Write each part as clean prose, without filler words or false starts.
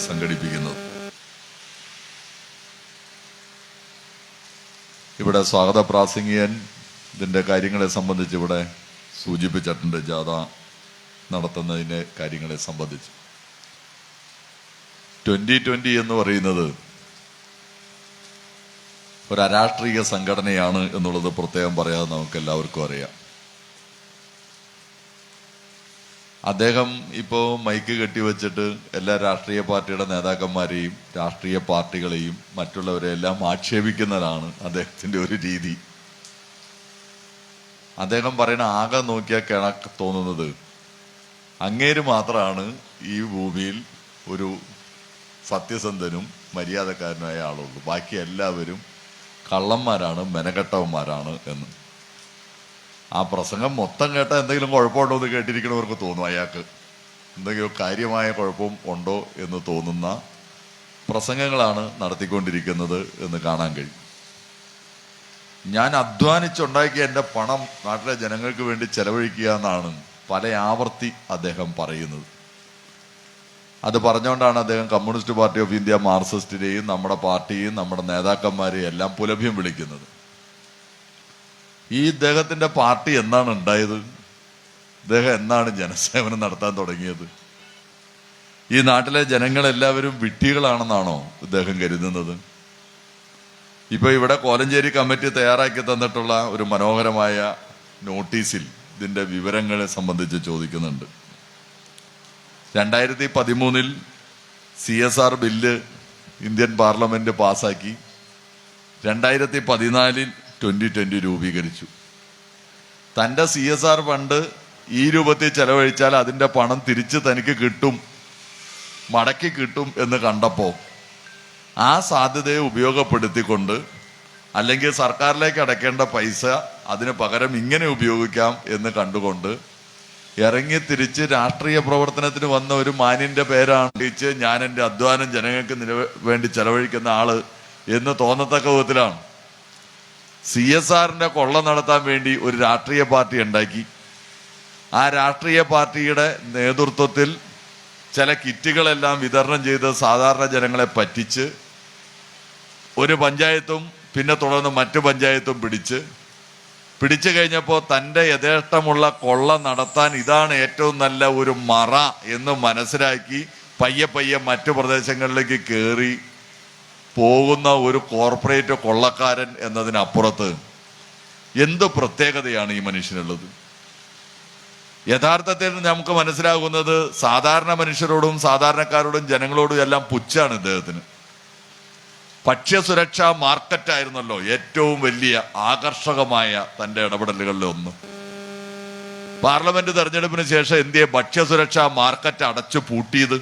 സംഘടിപ്പിക്കുന്നത്. ഇവിടെ സ്വാഗത പ്രാസംഗികൻ ഇതിൻ്റെ കാര്യങ്ങളെ സംബന്ധിച്ച് ഇവിടെ സൂചിപ്പിച്ചിട്ടുണ്ട്. ജാഥ നടത്തുന്നതിൻ്റെ കാര്യങ്ങളെ സംബന്ധിച്ച് 2020 എന്ന് പറയുന്നത് ഒരു അരാഷ്ട്രീയ സംഘടനയാണ് എന്നുള്ളത് പ്രത്യേകം പറയാതെ നമുക്ക് എല്ലാവർക്കും അറിയാം. അദ്ദേഹം ഇപ്പോൾ മൈക്ക് കെട്ടിവെച്ചിട്ട് എല്ലാ രാഷ്ട്രീയ പാർട്ടിയുടെ നേതാക്കന്മാരെയും രാഷ്ട്രീയ പാർട്ടികളെയും മറ്റുള്ളവരെല്ലാം ആക്ഷേപിക്കുന്നതാണ് അദ്ദേഹത്തിൻ്റെ ഒരു രീതി. അദ്ദേഹം പറയുന്ന ആകെ നോക്കിയാൽ തോന്നുന്നത് അങ്ങേര് മാത്രമാണ് ഈ ഭൂമിയിൽ ഒരു സത്യസന്ധനും മര്യാദക്കാരനുമായ ആളുള്ളൂ, ബാക്കി എല്ലാവരും കള്ളന്മാരാണ്, മെനക്കെട്ടവന്മാരാണ് എന്ന്. ആ പ്രസംഗം മൊത്തം കേട്ടാൽ എന്തെങ്കിലും കുഴപ്പമുണ്ടോ എന്ന് കേട്ടിരിക്കണവർക്ക് തോന്നും അയാൾക്ക് എന്തെങ്കിലും കാര്യമായ കുഴപ്പം ഉണ്ടോ എന്ന് തോന്നുന്ന പ്രസംഗങ്ങളാണ് നടത്തിക്കൊണ്ടിരിക്കുന്നത് എന്ന് കാണാൻ കഴിയും. ഞാൻ അധ്വാനിച്ചുണ്ടാക്കിയ എൻ്റെ പണം നാട്ടിലെ ജനങ്ങൾക്ക് വേണ്ടി ചെലവഴിക്കുക എന്നാണ് പല ആവർത്തി അദ്ദേഹം പറയുന്നത്. അത് പറഞ്ഞുകൊണ്ടാണ് അദ്ദേഹം കമ്മ്യൂണിസ്റ്റ് പാർട്ടി ഓഫ് ഇന്ത്യ മാർക്സിസ്റ്റിനെയും നമ്മുടെ പാർട്ടിയും നമ്മുടെ നേതാക്കന്മാരെയും എല്ലാം പുലഭ്യം വിളിക്കുന്നത്. ഈ ഇദ്ദേഹത്തിൻ്റെ പാർട്ടി എന്നാണ് ഉണ്ടായത്? ഇദ്ദേഹം എന്നാണ് ജനസേവനം നടത്താൻ തുടങ്ങിയത്? ഈ നാട്ടിലെ ജനങ്ങളെല്ലാവരും വിഡ്ഢികളാണെന്നാണോ ഇദ്ദേഹം കരുതുന്നത്? ഇപ്പൊ ഇവിടെ കോലഞ്ചേരി കമ്മിറ്റി തയ്യാറാക്കി തന്നിട്ടുള്ള ഒരു മനോഹരമായ നോട്ടീസിൽ ഇതിൻ്റെ വിവരങ്ങളെ സംബന്ധിച്ച് ചോദിക്കുന്നുണ്ട്. 2013 CSR ബില്ല് ഇന്ത്യൻ പാർലമെന്റ് പാസാക്കി. 2014 2020 രൂപീകരിച്ചു. തൻ്റെ CSR ഫണ്ട് ഈ രൂപത്തിൽ ചെലവഴിച്ചാൽ അതിൻ്റെ പണം തിരിച്ച് തനിക്ക് കിട്ടും, മടക്കി കിട്ടും എന്ന് കണ്ടപ്പോൾ ആ സാധ്യതയെ ഉപയോഗപ്പെടുത്തിക്കൊണ്ട്, അല്ലെങ്കിൽ സർക്കാരിലേക്ക് അടയ്ക്കേണ്ട പൈസ അതിന് പകരം ഇങ്ങനെ ഉപയോഗിക്കാം എന്ന് കണ്ടുകൊണ്ട് ഇറങ്ങി തിരിച്ച് രാഷ്ട്രീയ പ്രവർത്തനത്തിന് വന്ന ഒരു മാന്യന്റെ പേരാണ് ഞാൻ എൻ്റെ അധ്വാനം ജനങ്ങൾക്ക് വേണ്ടി ചെലവഴിക്കുന്ന ആള് എന്ന് തോന്നത്തക്ക വിധത്തിലാണ് CSRന്റെ കൊള്ള നടത്താൻ വേണ്ടി ഒരു രാഷ്ട്രീയ പാർട്ടി ഉണ്ടാക്കി. ആ രാഷ്ട്രീയ പാർട്ടിയുടെ നേതൃത്വത്തിൽ ചില കിറ്റുകളെല്ലാം വിതരണം ചെയ്ത് സാധാരണ ജനങ്ങളെ പറ്റിച്ച് ഒരു പഞ്ചായത്തും പിന്നെ തുടർന്ന് മറ്റു പഞ്ചായത്തും പിടിച്ചു കഴിഞ്ഞപ്പോൾ തൻ്റെ യഥേഷ്ടമുള്ള കൊള്ള നടത്താൻ ഇതാണ് ഏറ്റവും നല്ല ഒരു മറ എന്ന് മനസ്സിലാക്കി പയ്യെ മറ്റു പ്രദേശങ്ങളിലേക്ക് കയറി പോകുന്ന ഒരു കോർപ്പറേറ്റ് കൊള്ളക്കാരൻ എന്നതിനപ്പുറത്ത് എന്ത് പ്രത്യേകതയാണ് ഈ മനുഷ്യനുള്ളത്? യഥാർത്ഥത്തിൽ നമുക്ക് മനസ്സിലാകുന്നത് സാധാരണ മനുഷ്യരോടും സാധാരണക്കാരോടും ജനങ്ങളോടും എല്ലാം പുച്ഛാണ് ഇദ്ദേഹത്തിന്. ഭക്ഷ്യസുരക്ഷാ മാർക്കറ്റായിരുന്നല്ലോ ഏറ്റവും വലിയ ആകർഷകമായ തൻ്റെ ഇടപെടലുകളിൽ ഒന്ന്. പാർലമെന്റ് തെരഞ്ഞെടുപ്പിന് ശേഷം ഇന്ത്യയെ ഭക്ഷ്യസുരക്ഷാ മാർക്കറ്റ് അടച്ചു പൂട്ടിയത്?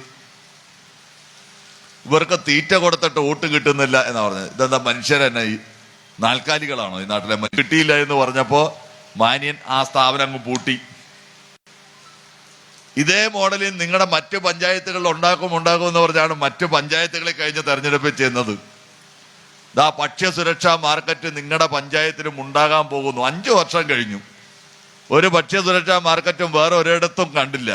ഇവർക്ക് തീറ്റ കൊടുത്തിട്ട് വോട്ട് കിട്ടുന്നില്ല എന്നാ പറഞ്ഞത്. ഇതെന്താ മനുഷ്യരെന്നെ ഈ നാൽക്കാലികളാണോ ഈ നാട്ടിലെ? കിട്ടിയില്ല എന്ന് പറഞ്ഞപ്പോ മാന്യൻ ആ സ്ഥാപനം അങ്ങ് പൂട്ടി. ഇതേ മോഡലിൽ നിങ്ങളുടെ മറ്റു പഞ്ചായത്തുകൾ ഉണ്ടാക്കും എന്ന് പറഞ്ഞാണ് മറ്റു പഞ്ചായത്തുകളിൽ കഴിഞ്ഞ തെരഞ്ഞെടുപ്പിൽ ചെയ്യുന്നത്. ദാ ഭക്ഷ്യസുരക്ഷാ മാർക്കറ്റ് നിങ്ങളുടെ പഞ്ചായത്തിലും ഉണ്ടാകാൻ പോകുന്നു. 5 വർഷം കഴിഞ്ഞു, ഒരു ഭക്ഷ്യസുരക്ഷാ മാർക്കറ്റും വേറെ ഒരിടത്തും കണ്ടില്ല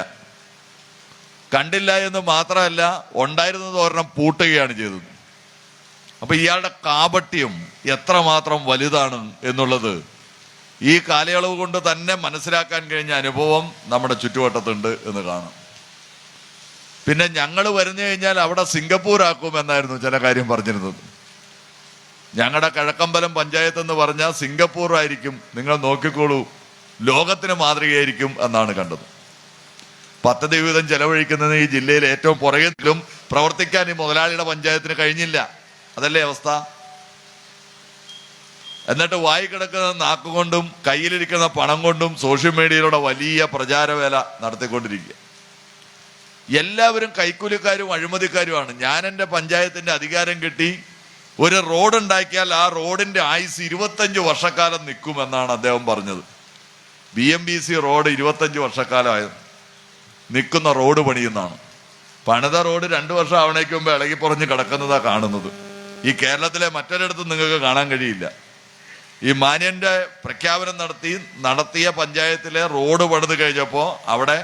എന്ന് മാത്രമല്ല, ഉണ്ടായിരുന്നത് ഒരെണ്ണം പൂട്ടുകയാണ് ചെയ്തത്. അപ്പൊ ഇയാളുടെ കാപട്യം എത്രമാത്രം വലുതാണ് എന്നുള്ളത് ഈ കാലയളവ് കൊണ്ട് തന്നെ മനസ്സിലാക്കാൻ കഴിഞ്ഞ അനുഭവം നമ്മുടെ ചുറ്റുവട്ടത്തുണ്ട് എന്ന് കാണാം. പിന്നെ ഞങ്ങൾ വരുന്നു കഴിഞ്ഞാൽ അവിടെ സിംഗപ്പൂർ ആക്കും എന്നായിരുന്നു ചില കാര്യം പറഞ്ഞിരുന്നത്. ഞങ്ങളുടെ കിഴക്കമ്പലം പഞ്ചായത്ത് എന്ന് പറഞ്ഞാൽ സിംഗപ്പൂർ ആയിരിക്കും, നിങ്ങൾ നോക്കിക്കോളൂ, ലോകത്തിന് മാതൃകയായിരിക്കും എന്നാണ് കണ്ടത്. പദ്ധതി വിഹിതം ചെലവഴിക്കുന്നത് ഈ ജില്ലയിൽ ഏറ്റവും പുറകിലും പ്രവർത്തിക്കാൻ ഈ മുതലാളിയുടെ പഞ്ചായത്തിന് കഴിഞ്ഞില്ല. അതല്ലേ അവസ്ഥ? എന്നിട്ട് വായി കിടക്കുന്ന നാക്കുകൊണ്ടും കയ്യിലിരിക്കുന്ന പണം കൊണ്ടും സോഷ്യൽ മീഡിയയിലൂടെ വലിയ പ്രചാരവേല നടത്തിക്കൊണ്ടിരിക്കുക. എല്ലാവരും കൈക്കൂലിക്കാരും അഴിമതിക്കാരുമാണ്. ഞാൻ എൻ്റെ പഞ്ചായത്തിന്റെ അധികാരം കിട്ടി ഒരു റോഡ് ഉണ്ടാക്കിയാൽ ആ റോഡിന്റെ ആയുസ് 25 വർഷക്കാലം നിൽക്കുമെന്നാണ് അദ്ദേഹം പറഞ്ഞത്. BMBC റോഡ് 25 വർഷക്കാലമായി നിൽക്കുന്ന റോഡ് പണിയുന്നതാണ്. പണിത റോഡ് 2 വർഷം ആവണേക്ക് മുമ്പ് ഇളകി പൊറഞ്ഞ് കിടക്കുന്നതാ കാണുന്നത്. ഈ കേരളത്തിലെ മറ്റൊരിടത്തും നിങ്ങൾക്ക് കാണാൻ കഴിയില്ല. ഈ മാന്യന്റെ പ്രഖ്യാപനം നടത്തിയ പഞ്ചായത്തിലെ റോഡ് പണിത് കഴിഞ്ഞപ്പോൾ അവിടെ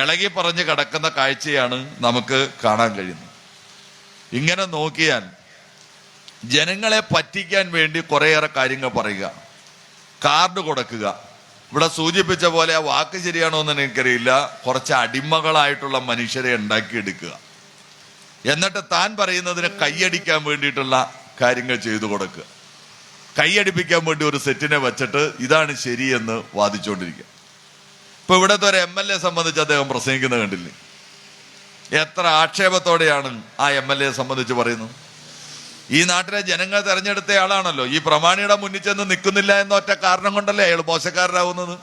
ഇളകി പറഞ്ഞ് കിടക്കുന്ന കാഴ്ചയാണ് നമുക്ക് കാണാൻ കഴിയുന്നത്. ഇങ്ങനെ നോക്കിയാൽ ജനങ്ങളെ പറ്റിക്കാൻ വേണ്ടി കുറേയേറെ കാര്യങ്ങൾ പറയുക, കാർഡ് കൊടുക്കുക. ഇവിടെ സൂചിപ്പിച്ച പോലെ ആ വാക്ക് ശരിയാണോ എന്ന് എനിക്കറിയില്ല. കുറച്ച് അടിമകളായിട്ടുള്ള മനുഷ്യരെ ഉണ്ടാക്കിയെടുക്കുക, എന്നിട്ട് താൻ പറയുന്നതിന് കൈയടിക്കാൻ വേണ്ടിയിട്ടുള്ള കാര്യങ്ങൾ ചെയ്തു കൊടുക്കുക. കൈയടിപ്പിക്കാൻ വേണ്ടി ഒരു സെറ്റിനെ വെച്ചിട്ട് ഇതാണ് ശരിയെന്ന് വാദിച്ചുകൊണ്ടിരിക്കുക. ഇപ്പൊ ഇവിടുത്തെ ഒരു MLA സംബന്ധിച്ച് അദ്ദേഹം പ്രസംഗിക്കുന്നത് കണ്ടില്ലേ? എത്ര ആക്ഷേപത്തോടെയാണ് ആ MLA സംബന്ധിച്ച് പറയുന്നത്. ഈ നാട്ടിലെ ജനങ്ങൾ തെരഞ്ഞെടുത്ത ആളാണല്ലോ. ഈ പ്രമാണിയുടെ മുന്നിൽ ചെന്ന് നിൽക്കുന്നില്ല എന്ന ഒറ്റ കാരണം കൊണ്ടല്ലേ അയാൾ മോശക്കാരനാവുന്നത്.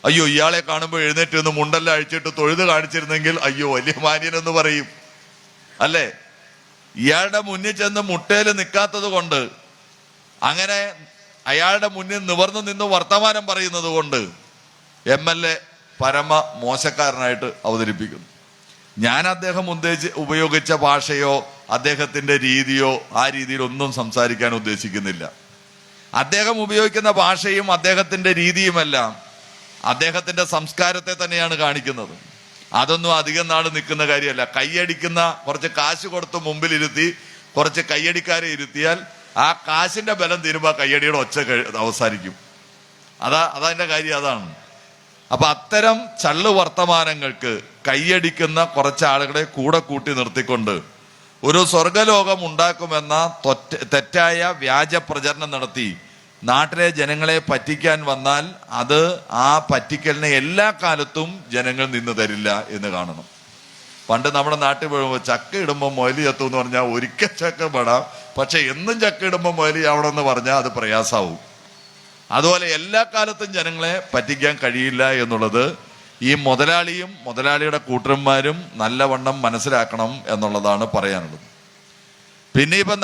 അയ്യോ, ഇയാളെ കാണുമ്പോൾ എഴുന്നേറ്റ് നിന്ന് മുണ്ടെല്ലാം അഴിച്ചിട്ട് തൊഴുത് കാണിച്ചിരുന്നെങ്കിൽ അയ്യോ വലിയ മാന്യനെന്ന് പറയും അല്ലേ? ഇയാളുടെ മുന്നിൽ ചെന്ന് മുട്ടയിൽ നിൽക്കാത്തത് കൊണ്ട്, അങ്ങനെ അയാളുടെ മുന്നിൽ നിവർന്നു നിന്ന് വർത്തമാനം പറയുന്നത് കൊണ്ട് MLA പരമ മോശക്കാരനായിട്ട് അവതരിപ്പിക്കുന്നു. ഞാൻ അദ്ദേഹം ഉപയോഗിച്ച ഭാഷയോ അദ്ദേഹത്തിന്റെ രീതിയോ ആ രീതിയിലൊന്നും സംസാരിക്കാൻ ഉദ്ദേശിക്കുന്നില്ല. അദ്ദേഹം ഉപയോഗിക്കുന്ന ഭാഷയും അദ്ദേഹത്തിന്റെ രീതിയുമെല്ലാം അദ്ദേഹത്തിന്റെ സംസ്കാരത്തെ തന്നെയാണ് കാണിക്കുന്നത്. അതൊന്നും അധികം നാൾ നിൽക്കുന്ന കാര്യമല്ല. കൈയടിക്കുന്ന കുറച്ച് കാശ് കൊടുത്ത് മുമ്പിലിരുത്തി കുറച്ച് കയ്യടിക്കാരെ ഇരുത്തിയാൽ ആ കാശിന്റെ ബലം തീരുമ്പോൾ കയ്യടിയുടെ ഒച്ച അവസാനിക്കും. അതതിന്റെ കാര്യം അതാണ്. അപ്പൊ അത്തരം ചള്ളു വർത്തമാനങ്ങൾക്ക് കൈയടിക്കുന്ന കുറച്ച് ആളുകളെ കൂടെ കൂട്ടി നിർത്തിക്കൊണ്ട് ഒരു സ്വർഗലോകം ഉണ്ടാക്കുമെന്ന തെറ്റായ വ്യാജ പ്രചരണം നടത്തി നാട്ടിലെ ജനങ്ങളെ പറ്റിക്കാൻ വന്നാൽ അത് ആ പറ്റിക്കലിനെ എല്ലാ കാലത്തും ജനങ്ങൾ നിന്ന് തരില്ല എന്ന് കാണണം. പണ്ട് നമ്മുടെ നാട്ടിൽ വീഴുമ്പോൾ ചക്ക ഇടുമ്പോൾ മൊയലി ചത്തു എന്ന് പറഞ്ഞാൽ ഒരിക്കൽ ചക്ക പെടാം, പക്ഷെ എന്നും ചക്ക ഇടുമ്പോൾ മൊയലി ആവണമെന്ന് പറഞ്ഞാൽ അത് പ്രയാസമാവും. അതുപോലെ എല്ലാ കാലത്തും ജനങ്ങളെ പറ്റിക്കാൻ കഴിയില്ല എന്നുള്ളത് ഈ മുതലാളിയും മുതലാളിയുടെ കൂട്ടന്മാരും നല്ലവണ്ണം മനസ്സിലാക്കണം എന്നുള്ളതാണ് പറയാനുള്ളത്. പിന്നെ ഇപ്പം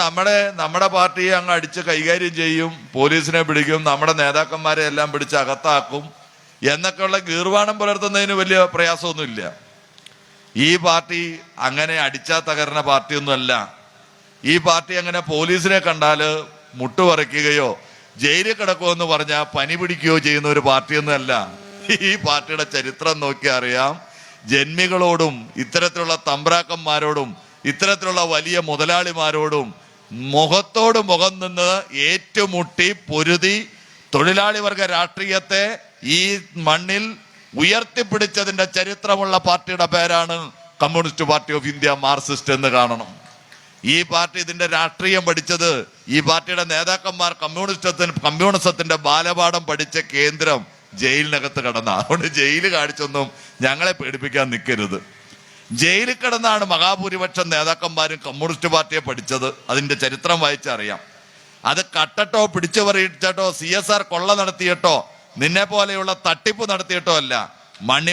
നമ്മുടെ പാർട്ടിയെ അങ്ങ് അടിച്ച് കൈകാര്യം ചെയ്യും, പോലീസിനെ പിടിക്കും, നമ്മുടെ നേതാക്കന്മാരെ എല്ലാം പിടിച്ച് അകത്താക്കും എന്നൊക്കെയുള്ള ഗീർവാണം പുലർത്തുന്നതിന് വലിയ പ്രയാസമൊന്നുമില്ല. ഈ പാർട്ടി അങ്ങനെ അടിച്ചാൽ തകരുന്ന പാർട്ടിയൊന്നുമല്ല. ഈ പാർട്ടി അങ്ങനെ പോലീസിനെ കണ്ടാൽ മുട്ടുപറിക്കുകയോ ജയിലിൽ കിടക്കുമെന്ന് പറഞ്ഞാൽ പനി പിടിക്കുകയോ ചെയ്യുന്ന ഒരു പാർട്ടിയൊന്നുമല്ല. ഈ പാർട്ടിയുടെ ചരിത്രം നോക്കിയാൽ അറിയാം. ജന്മികളോടും ഇത്തരത്തിലുള്ള തമ്പ്രാക്കന്മാരോടും ഇത്തരത്തിലുള്ള വലിയ മുതലാളിമാരോടും മുഖത്തോട് മുഖം നിന്ന് ഏറ്റുമുട്ടി പൊരുതി തൊഴിലാളി വർഗ രാഷ്ട്രീയത്തെ ഈ മണ്ണിൽ ഉയർത്തിപ്പിടിച്ചതിന്റെ ചരിത്രമുള്ള പാർട്ടിയുടെ പേരാണ് communist party of India, Marxist എന്ന് കാണണം. ഈ പാർട്ടി ഇതിന്റെ രാഷ്ട്രീയം പഠിച്ചത്, ഈ പാർട്ടിയുടെ നേതാക്കന്മാർ കമ്മ്യൂണിസത്തിന്റെ ബാലപാഠം പഠിച്ച കേന്ദ്രം ജയിലിനകത്ത് കിടന്ന. അതുകൊണ്ട് ജയിൽ കാണിച്ചൊന്നും ഞങ്ങളെ പേടിപ്പിക്കാൻ നിൽക്കരുത്. ജയിലിൽ കിടന്നാണ് മഹാഭൂരിപക്ഷം നേതാക്കന്മാരും കമ്മ്യൂണിസ്റ്റ് പാർട്ടിയെ പഠിച്ചത്. അതിന്റെ ചരിത്രം വായിച്ചറിയാം. അത് കട്ടട്ടോ പിടിച്ചു പറിയിട്ടോ CSR കൊള്ള നടത്തിയിട്ടോ നിന്നെ പോലെയുള്ള തട്ടിപ്പ് നടത്തിയിട്ടോ അല്ല.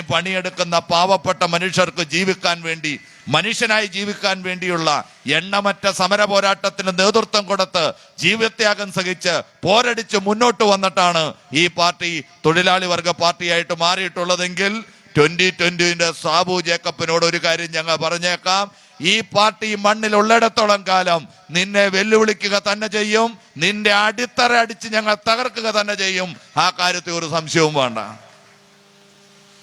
പണിയെടുക്കുന്ന പാവപ്പെട്ട മനുഷ്യർക്ക് ജീവിക്കാൻ വേണ്ടി, മനുഷ്യനായി ജീവിക്കാൻ വേണ്ടിയുള്ള എണ്ണമറ്റ സമര പോരാട്ടത്തിന് നേതൃത്വം കൊടുത്ത് ജീവത്യാഗം സഹിച്ച് പോരടിച്ച് മുന്നോട്ട് വന്നിട്ടാണ് ഈ പാർട്ടി തൊഴിലാളി വർഗ പാർട്ടിയായിട്ട് മാറിയിട്ടുള്ളതെങ്കിൽ 2020 സാബു ജേക്കബിനോട് ഒരു കാര്യം ഞങ്ങൾ പറഞ്ഞേക്കാം. ഈ പാർട്ടി മണ്ണിൽ ഉള്ളിടത്തോളം കാലം നിന്നെ വെല്ലുവിളിക്കുക തന്നെ ചെയ്യും, നിന്റെ അടിത്തറ അടിച്ച് ഞങ്ങൾ തകർക്കുക തന്നെ ചെയ്യും. ആ കാര്യത്തിൽ ഒരു സംശയവും വേണ്ട.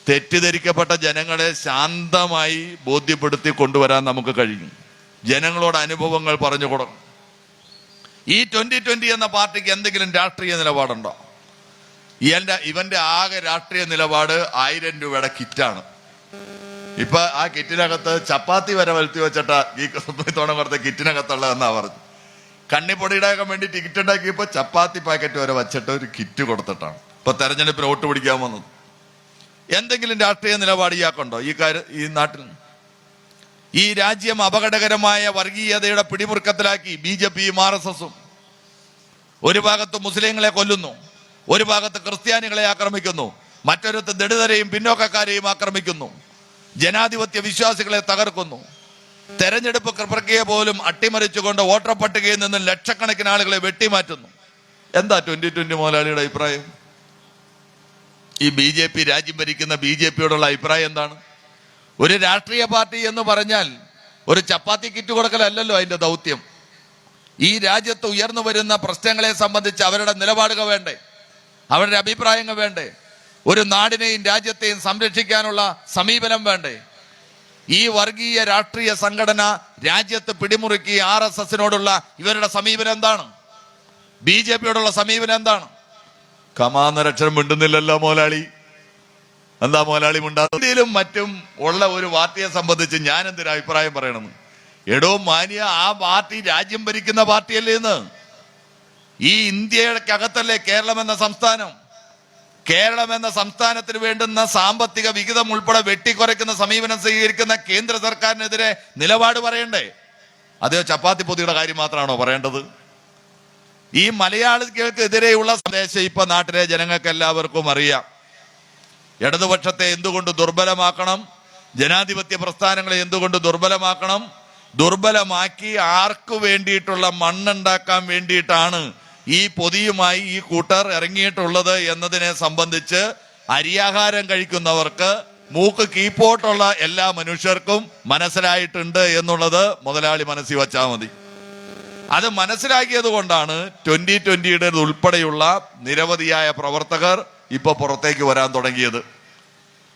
തെറ്റിദ്ധരിക്കപ്പെട്ട ജനങ്ങളെ ശാന്തമായി ബോധ്യപ്പെടുത്തി കൊണ്ടുവരാൻ നമുക്ക് കഴിയും. ജനങ്ങളോട് അനുഭവങ്ങൾ പറഞ്ഞു കൊടുക്കും. ഈ 2020 എന്ന പാർട്ടിക്ക് എന്തെങ്കിലും രാഷ്ട്രീയ നിലപാടുണ്ടോ? ഇവന്റെ ആകെ രാഷ്ട്രീയ നിലപാട് 1000 രൂപയുടെ കിറ്റാണ്. ഇപ്പൊ ആ കിറ്റിനകത്ത് ചപ്പാത്തി വരെ വരുത്തി വെച്ചിട്ടാ ഈ തോണ കൊടുത്ത കിറ്റിനകത്തുള്ളതെന്നാ പറഞ്ഞു. കണ്ണിപ്പൊടിയുടെ ഒക്കെ വേണ്ടി ടിക്കറ്റ് ഉണ്ടാക്കിയപ്പോ ചപ്പാത്തി പാക്കറ്റ് വരെ വെച്ചിട്ട് ഒരു കിറ്റ് കൊടുത്തിട്ടാണ് ഇപ്പൊ തെരഞ്ഞെടുപ്പിന് വോട്ട് പിടിക്കാൻ വന്നത്. എന്തെങ്കിലും രാഷ്ട്രീയ നിലപാട് ഇയാൾക്കുണ്ടോ ഈ നാട്ടിൽ? ഈ രാജ്യം അപകടകരമായ വർഗീയതയുടെ പിടിമുറുക്കത്തിലാക്കി BJPയും RSSഉം. ഒരു ഭാഗത്ത് മുസ്ലിങ്ങളെ കൊല്ലുന്നു, ഒരു ഭാഗത്ത് ക്രിസ്ത്യാനികളെ ആക്രമിക്കുന്നു, മറ്റൊരുത്ത് ദളിതരെയും പിന്നോക്കക്കാരെയും ആക്രമിക്കുന്നു, ജനാധിപത്യ വിശ്വാസികളെ തകർക്കുന്നു. തെരഞ്ഞെടുപ്പ് പ്രക്രിയ പോലും അട്ടിമറിച്ചുകൊണ്ട് വോട്ടർ പട്ടികയിൽ നിന്ന് ലക്ഷക്കണക്കിന് ആളുകളെ വെട്ടിമാറ്റുന്നു. എന്താ 2020 മുതലാളിയുടെ അഭിപ്രായം? ഈ BJP രാജ്യം ഭരിക്കുന്ന BJPയോടുള്ള അഭിപ്രായം എന്താണ്? ഒരു രാഷ്ട്രീയ പാർട്ടി എന്ന് പറഞ്ഞാൽ ഒരു ചപ്പാത്തി കിറ്റ് കൊടുക്കലല്ലോ അതിന്റെ ദൗത്യം. ഈ രാജ്യത്ത് ഉയർന്നു വരുന്ന പ്രശ്നങ്ങളെ സംബന്ധിച്ച് അവരുടെ നിലപാടുകൾ വേണ്ടേ, അവരുടെ അഭിപ്രായങ്ങൾ വേണ്ടേ, ഒരു നാടിനെയും രാജ്യത്തെയും സംരക്ഷിക്കാനുള്ള സമീപനം വേണ്ടേ? ഈ വർഗീയ രാഷ്ട്രീയ സംഘടന രാജ്യത്ത് പിടിമുറുക്കി RSSനോടുള്ള ഇവരുടെ സമീപനം എന്താണ്? BJPയോടുള്ള സമീപനം എന്താണ്? കമാന്നൊരക്ഷരം മിണ്ടുന്നില്ലല്ലോ മോലാളി. എന്താ മോലാളി മിണ്ടാത്തതിലും മറ്റും ഉള്ള ഒരു പാർട്ടിയെ സംബന്ധിച്ച് ഞാൻ എന്തൊരു അഭിപ്രായം പറയണമെന്ന്? എടോ മാനിയ, ആ പാർട്ടി രാജ്യം ഭരിക്കുന്ന പാർട്ടിയല്ലേ ഇന്ന്? ഈ ഇന്ത്യക്കകത്തല്ലേ കേരളം എന്ന സംസ്ഥാനം? കേരളം എന്ന സംസ്ഥാനത്തിന് വേണ്ടുന്ന സാമ്പത്തിക വിഹിതം ഉൾപ്പെടെ വെട്ടിക്കുറയ്ക്കുന്ന സമീപനം സ്വീകരിക്കുന്ന കേന്ദ്ര സർക്കാരിനെതിരെ നിലപാട് പറയണ്ടേ? അതോ ചപ്പാത്തി പൊതിയുടെ കാര്യം മാത്രമാണോ പറയേണ്ടത്? ഈ മലയാളികൾക്കെതിരെയുള്ള സന്ദേശം ഇപ്പൊ നാട്ടിലെ ജനങ്ങൾക്ക് എല്ലാവർക്കും അറിയാം. ഇടതുപക്ഷത്തെ എന്തുകൊണ്ട് ദുർബലമാക്കണം, ജനാധിപത്യ പ്രസ്ഥാനങ്ങളെ എന്തുകൊണ്ട് ദുർബലമാക്കണം, ദുർബലമാക്കി ആർക്കു വേണ്ടിയിട്ടുള്ള മണ്ണുണ്ടാക്കാൻ വേണ്ടിയിട്ടാണ് ഈ പൊതിയുമായി ഈ കൂട്ടർ ഇറങ്ങിയിട്ടുള്ളത് എന്നതിനെ സംബന്ധിച്ച് അരിയാഹാരം കഴിക്കുന്നവർക്ക്, മൂക്ക് കീപ്പോട്ടുള്ള എല്ലാ മനുഷ്യർക്കും മനസ്സിലായിട്ടുണ്ട് എന്നുള്ളത് മുതലാളി മനസ്സിൽ വച്ചാൽ മതി. അത് മനസ്സിലാക്കിയത് കൊണ്ടാണ് 2020 ഉൾപ്പെടെയുള്ള നിരവധിയായ പ്രവർത്തകർ ഇപ്പൊ പുറത്തേക്ക് വരാൻ തുടങ്ങിയത്.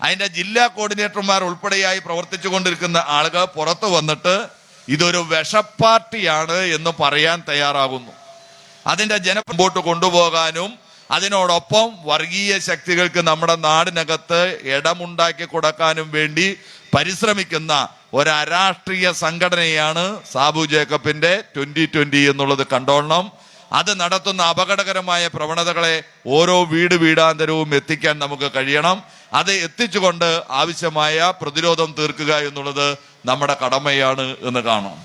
അതിന്റെ ജില്ലാ കോർഡിനേറ്റർമാർ ഉൾപ്പെടെയായി പ്രവർത്തിച്ചു കൊണ്ടിരിക്കുന്ന ആളുകൾ പുറത്തു വന്നിട്ട് ഇതൊരു വിഷപ്പാർട്ടിയാണ് എന്ന് പറയാൻ തയ്യാറാകുന്നു. അതിന്റെ മുമ്പോട്ട് കൊണ്ടുപോകാനും അതിനോടൊപ്പം വർഗീയ ശക്തികൾക്ക് നമ്മുടെ നാടിനകത്ത് ഇടമുണ്ടാക്കി കൊടുക്കാനും വേണ്ടി പരിശ്രമിക്കുന്ന ഒരു അരാഷ്ട്രീയ സംഘടനയാണ് സാബു ജേക്കബിന്റെ 2020 എന്നുള്ളത് കണ്ടോളണം. അത് നടത്തുന്ന അപകടകരമായ പ്രവണതകളെ ഓരോ വീടാന്തരവും എത്തിക്കാൻ നമുക്ക് കഴിയണം. അത് എത്തിച്ചുകൊണ്ട് ആവശ്യമായ പ്രതിരോധം തീർക്കുക എന്നുള്ളത് നമ്മുടെ കടമയാണ് എന്ന് കാണാം.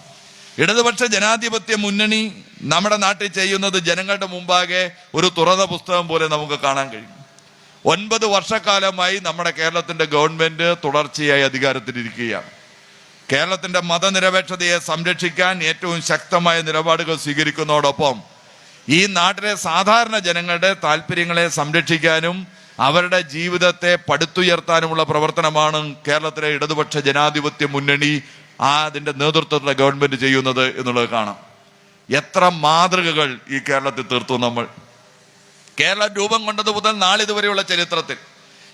ഇടതുപക്ഷ ജനാധിപത്യ മുന്നണി നമ്മുടെ നാട്ടിൽ ചെയ്യുന്നത് ജനങ്ങളുടെ മുമ്പാകെ ഒരു തുറന്ന പുസ്തകം പോലെ നമുക്ക് കാണാൻ കഴിയും. 9 വർഷക്കാലമായി നമ്മുടെ കേരളത്തിന്റെ ഗവൺമെന്റ് തുടർച്ചയായി അധികാരത്തിലിരിക്കുകയാണ്. കേരളത്തിന്റെ മതനിരപേക്ഷതയെ സംരക്ഷിക്കാൻ ഏറ്റവും ശക്തമായ നിലപാടുകൾ സ്വീകരിക്കുന്നതോടൊപ്പം ഈ നാട്ടിലെ സാധാരണ ജനങ്ങളുടെ താല്പര്യങ്ങളെ സംരക്ഷിക്കാനും അവരുടെ ജീവിതത്തെ പടുത്തുയർത്താനുമുള്ള പ്രവർത്തനമാണ് കേരളത്തിലെ ഇടതുപക്ഷ ജനാധിപത്യ മുന്നണി അതിന്റെ നേതൃത്വത്തിലുള്ള ഗവൺമെന്റ് ചെയ്യുന്നത് എന്നുള്ളത് കാണാം. എത്ര മാതൃകകൾ ഈ കേരളത്തിൽ തീർത്തു നമ്മൾ. കേരളം രൂപം കൊണ്ടത് മുതൽ നാളിതുവരെയുള്ള ചരിത്രത്തിൽ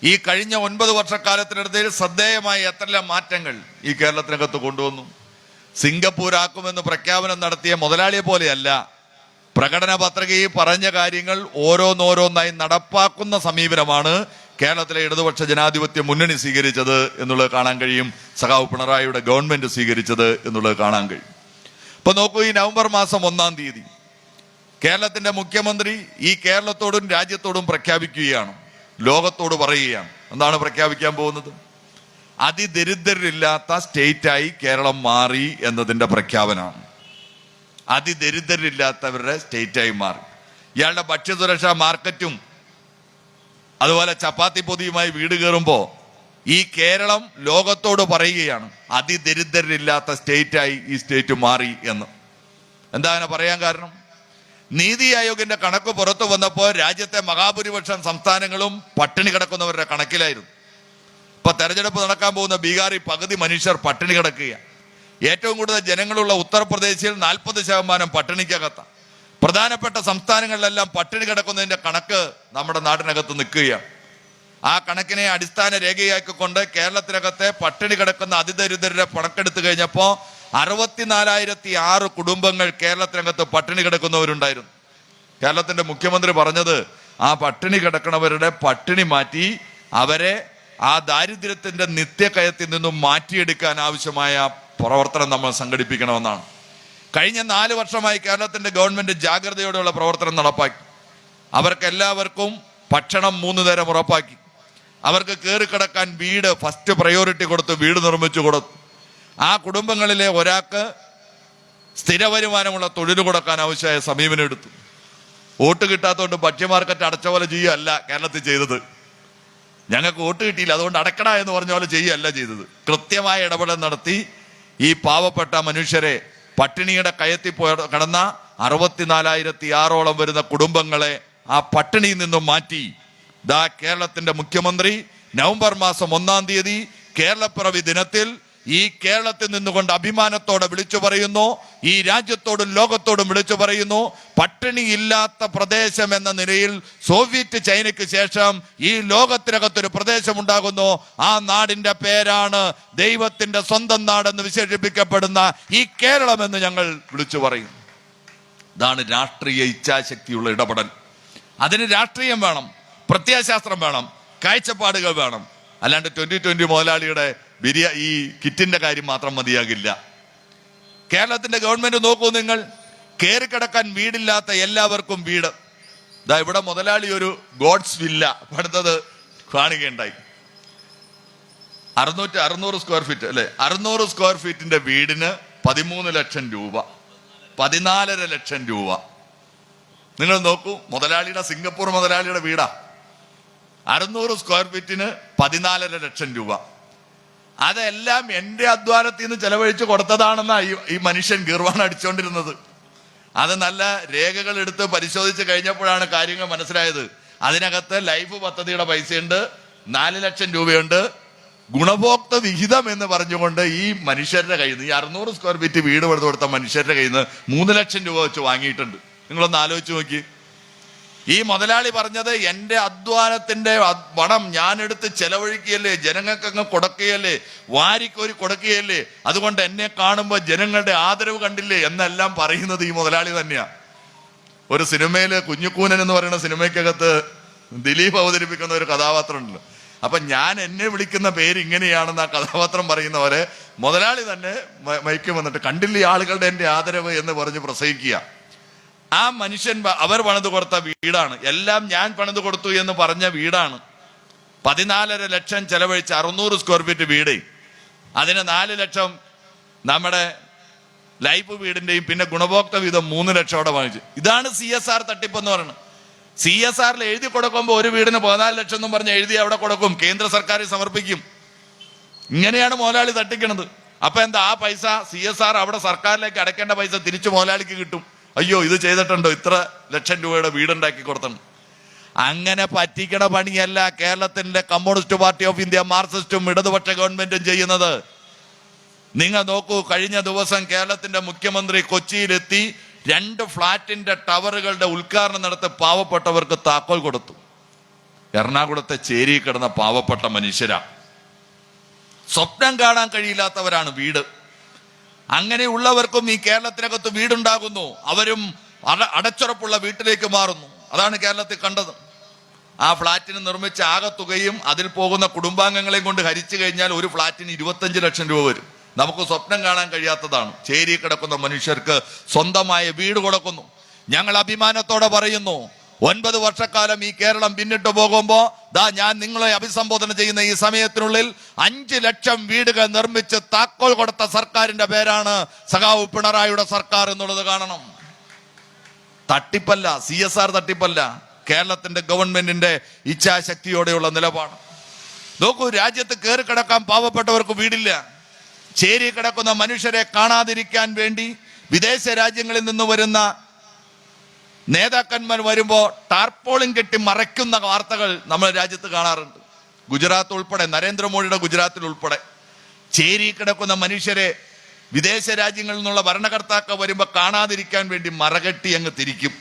ഈ കഴിഞ്ഞ 9 വർഷക്കാലത്തിനിടയിൽ ശ്രദ്ധേയമായ എത്രയെല്ലാം മാറ്റങ്ങൾ ഈ കേരളത്തിനകത്ത് കൊണ്ടുവന്നു. സിംഗപ്പൂരാക്കുമെന്ന് പ്രഖ്യാപനം നടത്തിയ മുതലാളിയെ പോലെയല്ല, പ്രകടന പത്രികയിൽ പറഞ്ഞ കാര്യങ്ങൾ ഓരോന്നോരോന്നായി നടപ്പാക്കുന്ന സമീപനമാണ് കേരളത്തിലെ ഇടതുപക്ഷ ജനാധിപത്യ മുന്നണി സ്വീകരിച്ചത് എന്നുള്ളത് കാണാൻ കഴിയും. സഖാവ് പിണറായിയുടെ ഗവൺമെന്റ് സ്വീകരിച്ചത് എന്നുള്ളത് കാണാൻ കഴിയും. ഇപ്പൊ നോക്കൂ, ഈ നവംബർ മാസം 1-ാം തീയതി കേരളത്തിന്റെ മുഖ്യമന്ത്രി ഈ കേരളത്തോടും രാജ്യത്തോടും പ്രഖ്യാപിക്കുകയാണ്, ലോകത്തോട് പറയുകയാണ്. എന്താണ് പ്രഖ്യാപിക്കാൻ പോകുന്നത്? അതിദരിദ്രരില്ലാത്ത സ്റ്റേറ്റായി കേരളം മാറി എന്നതിന്റെ പ്രഖ്യാപനമാണ്. അതിദരിദ്രരില്ലാത്തവരുടെ സ്റ്റേറ്റായി മാറി. ഇയാളുടെ ഭക്ഷ്യസുരക്ഷാ മാർക്കറ്റും അതുപോലെ ചപ്പാത്തി പൊതിയുമായി വീട് കയറുമ്പോൾ ഈ കേരളം ലോകത്തോട് പറയുകയാണ് അതിദരിദ്രരില്ലാത്ത സ്റ്റേറ്റായി ഈ സ്റ്റേറ്റ് മാറി എന്ന്. എന്താ അങ്ങനെ പറയാൻ കാരണം? നീതി ആയോഗിന്റെ കണക്ക് പുറത്തു വന്നപ്പോൾ രാജ്യത്തെ മഹാഭൂരിപക്ഷം സംസ്ഥാനങ്ങളും പട്ടിണി കിടക്കുന്നവരുടെ കണക്കിലായിരുന്നു. ഇപ്പൊ തെരഞ്ഞെടുപ്പ് നടക്കാൻ പോകുന്ന ബീഹാറിൽ പകുതി മനുഷ്യർ പട്ടിണി കിടക്കുക. ഏറ്റവും കൂടുതൽ ജനങ്ങളുള്ള ഉത്തർപ്രദേശിൽ 40% പട്ടിണിക്കകത്താണ്. പ്രധാനപ്പെട്ട സംസ്ഥാനങ്ങളിലെല്ലാം പട്ടിണി കിടക്കുന്നതിന്റെ കണക്ക് നമ്മുടെ നാട്ടിനകത്ത് നിൽക്കുകയാണ്. ആ കണക്കിനെ അടിസ്ഥാന രേഖയാക്കിക്കൊണ്ട് കേരളത്തിനകത്തെ പട്ടിണി കിടക്കുന്ന അതിദരിദ്രരുടെ കണക്കെടുത്തു കഴിഞ്ഞപ്പോൾ 64,006 കുടുംബങ്ങൾ കേരളത്തിനകത്ത് പട്ടിണി കിടക്കുന്നവരുണ്ടായിരുന്നു. കേരളത്തിന്റെ മുഖ്യമന്ത്രി പറഞ്ഞത് ആ പട്ടിണി കിടക്കുന്നവരുടെ പട്ടിണി മാറ്റി അവരെ ആ ദാരിദ്ര്യത്തിന്റെ നിത്യകയത്തിൽ നിന്നും മാറ്റിയെടുക്കാൻ ആവശ്യമായ പ്രവർത്തനം നമ്മൾ സംഘടിപ്പിക്കണമെന്നാണ്. കഴിഞ്ഞ 4 വർഷമായി കേരളത്തിന്റെ ഗവൺമെന്റ് ജാഗ്രതയോടെയുള്ള പ്രവർത്തനം നടപ്പാക്കി. അവർക്കെല്ലാവർക്കും ഭക്ഷണം 3 നേരം ഉറപ്പാക്കി. അവർക്ക് കയറിക്കിടക്കാൻ വീട് ഫസ്റ്റ് പ്രയോറിറ്റി കൊടുത്ത് വീട് നിർമ്മിച്ചു കൊടുത്തു. ആ കുടുംബങ്ങളിലെ ഒരാൾക്ക് സ്ഥിര വരുമാനമുള്ള തൊഴിൽ കൊടുക്കാൻ ആവശ്യമായ സമീപനം എടുത്തു. വോട്ട് കിട്ടാത്തതുകൊണ്ട് ഭക്ഷ്യ മാർക്കറ്റ് അടച്ച പോലെ ചെയ്യുകയല്ല കേരളത്തിൽ ചെയ്തത്. ഞങ്ങൾക്ക് വോട്ട് കിട്ടിയില്ല അതുകൊണ്ട് അടക്കട എന്ന് പറഞ്ഞ പോലെ ചെയ്യുകയല്ല ചെയ്തത്. കൃത്യമായ ഇടപെടൽ നടത്തി ഈ പാവപ്പെട്ട മനുഷ്യരെ പട്ടിണിയുടെ കയത്തിൽ കിടന്ന 64,006 വരുന്ന കുടുംബങ്ങളെ ആ പട്ടിണിയിൽ നിന്നും മാറ്റി കേരളത്തിന്റെ മുഖ്യമന്ത്രി നവംബർ മാസം 1-ാം തീയതി കേരളപ്പിറവി ദിനത്തിൽ ഈ കേരളത്തിൽ നിന്നുകൊണ്ട് അഭിമാനത്തോടെ വിളിച്ചു പറയുന്നു, ഈ രാജ്യത്തോടും ലോകത്തോടും വിളിച്ചു പറയുന്നു, പട്ടിണിയില്ലാത്ത പ്രദേശം എന്ന നിലയിൽ സോവിയറ്റ് ചൈനയ്ക്ക് ശേഷം ഈ ലോകത്തിനകത്തൊരു പ്രദേശം ഉണ്ടാകുന്നു. ആ നാടിന്റെ പേരാണ് ദൈവത്തിന്റെ സ്വന്തം നാടെന്ന് വിശേഷിപ്പിക്കപ്പെടുന്ന ഈ കേരളം എന്ന് ഞങ്ങൾ വിളിച്ചു പറയും. ഇതാണ് രാഷ്ട്രീയ ഇച്ഛാശക്തിയുള്ള ഇടപെടൽ. അതിന് രാഷ്ട്രീയം വേണം, പ്രത്യയശാസ്ത്രം വേണം, കാഴ്ചപ്പാടുകൾ വേണം. അല്ലാണ്ട് 2020 മുതലാളിയുടെ ഈ കിറ്റിന്റെ കാര്യം മാത്രം മതിയാകില്ല. കേരളത്തിന്റെ ഗവൺമെന്റ് നോക്കൂ നിങ്ങൾ, കയറിക്കിടക്കാൻ വീടില്ലാത്ത എല്ലാവർക്കും വീട്. ഇതാ ഇവിടെ മുതലാളി ഒരു ഗോഡ്സ് വില്ല പടുത്തത് കാണുകയുണ്ടായി. 600 സ്ക്വയർ ഫീറ്റ് അല്ലെ, 600 സ്ക്വയർ ഫീറ്റിന്റെ വീടിന് 13 ലക്ഷം രൂപ, 14.5 ലക്ഷം രൂപ. നിങ്ങൾ നോക്കൂ, മുതലാളിയുടെ സിംഗപ്പൂർ മുതലാളിയുടെ വീടാ. 600 സ്ക്വയർ ഫീറ്റിന് 14.5 ലക്ഷം രൂപ. അതെല്ലാം എന്റെ അധ്വാനത്തിൽ നിന്ന് ചെലവഴിച്ച് കൊടുത്തതാണെന്നാ ഈ മനുഷ്യൻ ഗീർവാണം അടിച്ചുകൊണ്ടിരുന്നത്. അത് നല്ല രേഖകൾ എടുത്ത് പരിശോധിച്ച് കഴിഞ്ഞപ്പോഴാണ് കാര്യങ്ങൾ മനസ്സിലായത്. അതിനകത്ത് ലൈഫ് പദ്ധതിയുടെ പൈസയുണ്ട്, 4 ലക്ഷം രൂപയുണ്ട്, ഗുണഭോക്തൃ വിഹിതം എന്ന് പറഞ്ഞുകൊണ്ട് ഈ മനുഷ്യരുടെ കയ്യിൽ നിന്ന്, ഈ 600 സ്ക്വയർ ഫീറ്റ് വീട് പണിത് കൊടുത്ത മനുഷ്യരുടെ കയ്യിൽ നിന്ന് 3 ലക്ഷം രൂപ വെച്ച് വാങ്ങിയിട്ടുണ്ട്. നിങ്ങളൊന്ന് ആലോചിച്ച് നോക്കി. ഈ മുതലാളി പറഞ്ഞത് എന്റെ അധ്വാനത്തിന്റെ പണം ഞാനെടുത്ത് ചെലവഴിക്കുകയല്ലേ, ജനങ്ങൾക്കങ്ങ് കൊടുക്കുകയല്ലേ, വാരിക്കോരി കൊടുക്കുകയല്ലേ, അതുകൊണ്ട് എന്നെ കാണുമ്പോൾ ജനങ്ങളുടെ ആദരവ് കണ്ടില്ലേ എന്നെല്ലാം പറയുന്നത് ഈ മുതലാളി തന്നെയാ. ഒരു സിനിമയില് കുഞ്ഞുക്കൂനൻ എന്ന് പറയുന്ന സിനിമയ്ക്കകത്ത് ദിലീപ് അവതരിപ്പിക്കുന്ന ഒരു കഥാപാത്രം ഉണ്ടല്ലോ. അപ്പൊ ഞാൻ എന്നെ വിളിക്കുന്ന പേര് ഇങ്ങനെയാണെന്ന് ആ കഥാപാത്രം പറയുന്നവരെ മുതലാളി തന്നെ മൈക്ക് വന്നിട്ട് കണ്ടില്ലേ ആളുകളുടെ എന്റെ ആദരവ് എന്ന് പറഞ്ഞ് പ്രസംഗിക്കുക. ആ മനുഷ്യൻ അവർ പണിത് കൊടുത്ത വീടാണ്, എല്ലാം ഞാൻ പണിത് കൊടുത്തു എന്ന് പറഞ്ഞ വീടാണ്. 14.5 ലക്ഷം ചെലവഴിച്ച് 600 സ്ക്വയർ ഫീറ്റ് വീട്, അതിന് 4 ലക്ഷം നമ്മുടെ ലൈഫ് വീടിന്റെയും പിന്നെ ഗുണഭോക്തൃ വീതം 3 ലക്ഷം അവിടെ വാങ്ങിച്ചു. ഇതാണ് CSR തട്ടിപ്പ് എന്ന് പറയുന്നത്. CSRൽ എഴുതി കൊടുക്കുമ്പോൾ ഒരു വീടിന് 14 ലക്ഷം എന്നും പറഞ്ഞ് എഴുതി അവിടെ കൊടുക്കും, കേന്ദ്ര സർക്കാരിൽ സമർപ്പിക്കും. ഇങ്ങനെയാണ് മുതലാളി തട്ടിക്കണത്. അപ്പൊ എന്താ, ആ പൈസ CSR അവിടെ സർക്കാരിലേക്ക് അടയ്ക്കേണ്ട പൈസ തിരിച്ചു മുതലാളിക്ക് കിട്ടും. അയ്യോ ഇത് ചെയ്തിട്ടുണ്ടോ, ഇത്ര ലക്ഷം രൂപയുടെ വീടുണ്ടാക്കി കൊടുത്തണം. അങ്ങനെ പറ്റിക്കണ പണിയല്ല കേരളത്തിന്റെ കമ്മ്യൂണിസ്റ്റ് പാർട്ടി ഓഫ് ഇന്ത്യ, മാർക്സിസ്റ്റും ഇടതുപക്ഷ ഗവൺമെന്റും ചെയ്യുന്നത്. നിങ്ങൾ നോക്കൂ, കഴിഞ്ഞ ദിവസം കേരളത്തിന്റെ മുഖ്യമന്ത്രി കൊച്ചിയിലെത്തി 2 ഫ്ളാറ്റിന്റെ ടവറുകളുടെ ഉദ്ഘാടനം നടത്തി പാവപ്പെട്ടവർക്ക് താക്കോൽ കൊടുത്തു. എറണാകുളത്തെ ചേരി കിടന്ന പാവപ്പെട്ട മനുഷ്യരാ, സ്വപ്നം കാണാൻ കഴിയില്ലാത്തവരാണ് വീട്. അങ്ങനെയുള്ളവർക്കും ഈ കേരളത്തിനകത്ത് വീടുണ്ടാകുന്നു, അവരും അടച്ചുറപ്പുള്ള വീട്ടിലേക്ക് മാറുന്നു. അതാണ് കേരളത്തിൽ കണ്ടത്. ആ ഫ്ളാറ്റിന് നിർമ്മിച്ച ആകെ തുകയും അതിൽ പോകുന്ന കുടുംബാംഗങ്ങളെയും കൊണ്ട് ഹരിച്ചു കഴിഞ്ഞാൽ ഒരു ഫ്ളാറ്റിന് 25 ലക്ഷം രൂപ വരും. നമുക്ക് സ്വപ്നം കാണാൻ കഴിയാത്തതാണ്. ചേരി കിടക്കുന്ന മനുഷ്യർക്ക് സ്വന്തമായ വീട് കൊടുക്കുന്നു. ഞങ്ങൾ അഭിമാനത്തോടെ പറയുന്നു, 9 വർഷക്കാലം ഈ കേരളം പിന്നിട്ട് പോകുമ്പോ ഞാൻ നിങ്ങളെ അഭിസംബോധന ചെയ്യുന്ന ഈ സമയത്തിനുള്ളിൽ 5 ലക്ഷം വീടുകൾ നിർമ്മിച്ച് താക്കോൽ കൊടുത്ത സർക്കാരിന്റെ പേരാണ് സഖാവ് പിണറായിയുടെ സർക്കാർ എന്നുള്ളത് കാണണം. തട്ടിപ്പല്ല, CSR തട്ടിപ്പല്ല, കേരളത്തിന്റെ ഗവൺമെന്റിന്റെ ഇച്ഛാശക്തിയോടെയുള്ള നിലപാട്. നോക്കൂ, രാജ്യത്ത് കയറി കിടക്കാൻ പാവപ്പെട്ടവർക്ക് വീടില്ല. ചേരി കിടക്കുന്ന മനുഷ്യരെ കാണാതിരിക്കാൻ വേണ്ടി വിദേശ രാജ്യങ്ങളിൽ നിന്ന് വരുന്ന നേതാക്കന്മാർ വരുമ്പോൾ ടാർപോളിൻ കെട്ടി മറയ്ക്കുന്ന വാർത്തകൾ നമ്മൾ രാജ്യത്ത് കാണാറുണ്ട്. ഗുജറാത്ത് ഉൾപ്പെടെ, നരേന്ദ്രമോദിയുടെ ഗുജറാത്തിൽ ഉൾപ്പെടെ ചേരി കിടക്കുന്ന മനുഷ്യരെ വിദേശ രാജ്യങ്ങളിൽ നിന്നുള്ള ഭരണകർത്താക്കൾ വരുമ്പോൾ കാണാതിരിക്കാൻ വേണ്ടി മറകെട്ടി അങ്ങ് തിരിക്കും.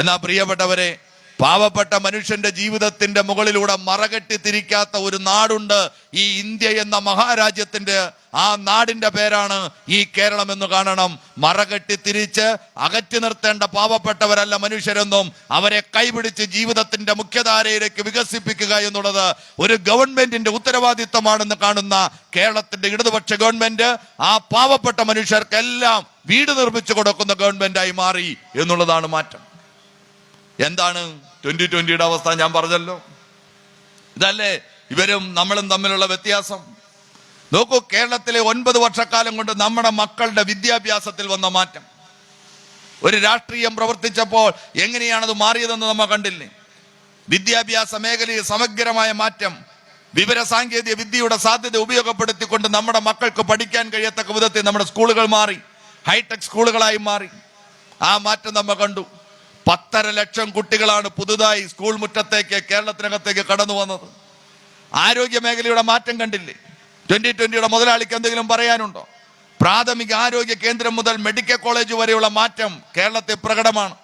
എന്നാൽ പ്രിയപ്പെട്ടവരെ, പാവപ്പെട്ട മനുഷ്യന്റെ ജീവിതത്തിന്റെ മുകളിലൂടെ മറകെട്ടി തിരിക്കാത്ത ഒരു നാടുണ്ട് ഈ ഇന്ത്യ എന്ന മഹാരാജ്യത്തിന്റെ. ആ നാടിന്റെ പേരാണ് ഈ കേരളം എന്ന് കാണണം. മറകെട്ടി തിരിച്ച് അകറ്റി നിർത്തേണ്ട പാവപ്പെട്ടവരല്ല മനുഷ്യരെന്നും അവരെ കൈപിടിച്ച് ജീവിതത്തിന്റെ മുഖ്യധാരയിലേക്ക് വികസിപ്പിക്കുക എന്നുള്ളത് ഒരു ഗവൺമെന്റിന്റെ ഉത്തരവാദിത്തമാണെന്ന് കാണുന്ന കേരളത്തിന്റെ ഇടതുപക്ഷ ഗവൺമെന്റ് ആ പാവപ്പെട്ട മനുഷ്യർക്കെല്ലാം വീട് നിർമ്മിച്ചു കൊടുക്കുന്ന ഗവൺമെന്റായി മാറി എന്നുള്ളതാണ് മാറ്റം. എന്താണ് 2020യുടെ അവസ്ഥ? ഞാൻ പറഞ്ഞല്ലോ, ഇതല്ലേ ഇവരും നമ്മളും തമ്മിലുള്ള വ്യത്യാസം. നോക്കൂ, കേരളത്തിലെ 9 വർഷക്കാലം കൊണ്ട് നമ്മുടെ മക്കളുടെ വിദ്യാഭ്യാസത്തിൽ വന്ന മാറ്റം. ഒരു രാഷ്ട്രീയം പ്രവർത്തിച്ചപ്പോൾ എങ്ങനെയാണത് മാറിയതെന്ന് നമ്മൾ കണ്ടില്ലേ? വിദ്യാഭ്യാസ മേഖലയിൽ സമഗ്രമായ മാറ്റം. വിവര സാങ്കേതിക വിദ്യയുടെ സാധ്യത ഉപയോഗപ്പെടുത്തിക്കൊണ്ട് നമ്മുടെ മക്കൾക്ക് പഠിക്കാൻ കഴിയത്തക്ക വിധത്തിൽ നമ്മുടെ സ്കൂളുകൾ മാറി, ഹൈടെക് സ്കൂളുകളായി മാറി. ആ മാറ്റം നമ്മൾ കണ്ടു. 10.5 ലക്ഷം കുട്ടികളാണ് പുതുതായി സ്കൂൾ മുറ്റത്തേക്ക് കേരളത്തിനകത്തേക്ക് കടന്നു വന്നത്. ആരോഗ്യ മേഖലയുടെ മാറ്റം കണ്ടില്ലേ? 2020 മുതലാളിക്ക് എന്തെങ്കിലും പറയാനുണ്ടോ? പ്രാഥമിക ആരോഗ്യ കേന്ദ്രം മുതൽ മെഡിക്കൽ കോളേജ് വരെയുള്ള മാറ്റം കേരളത്തിൽ പ്രകടമാണ്.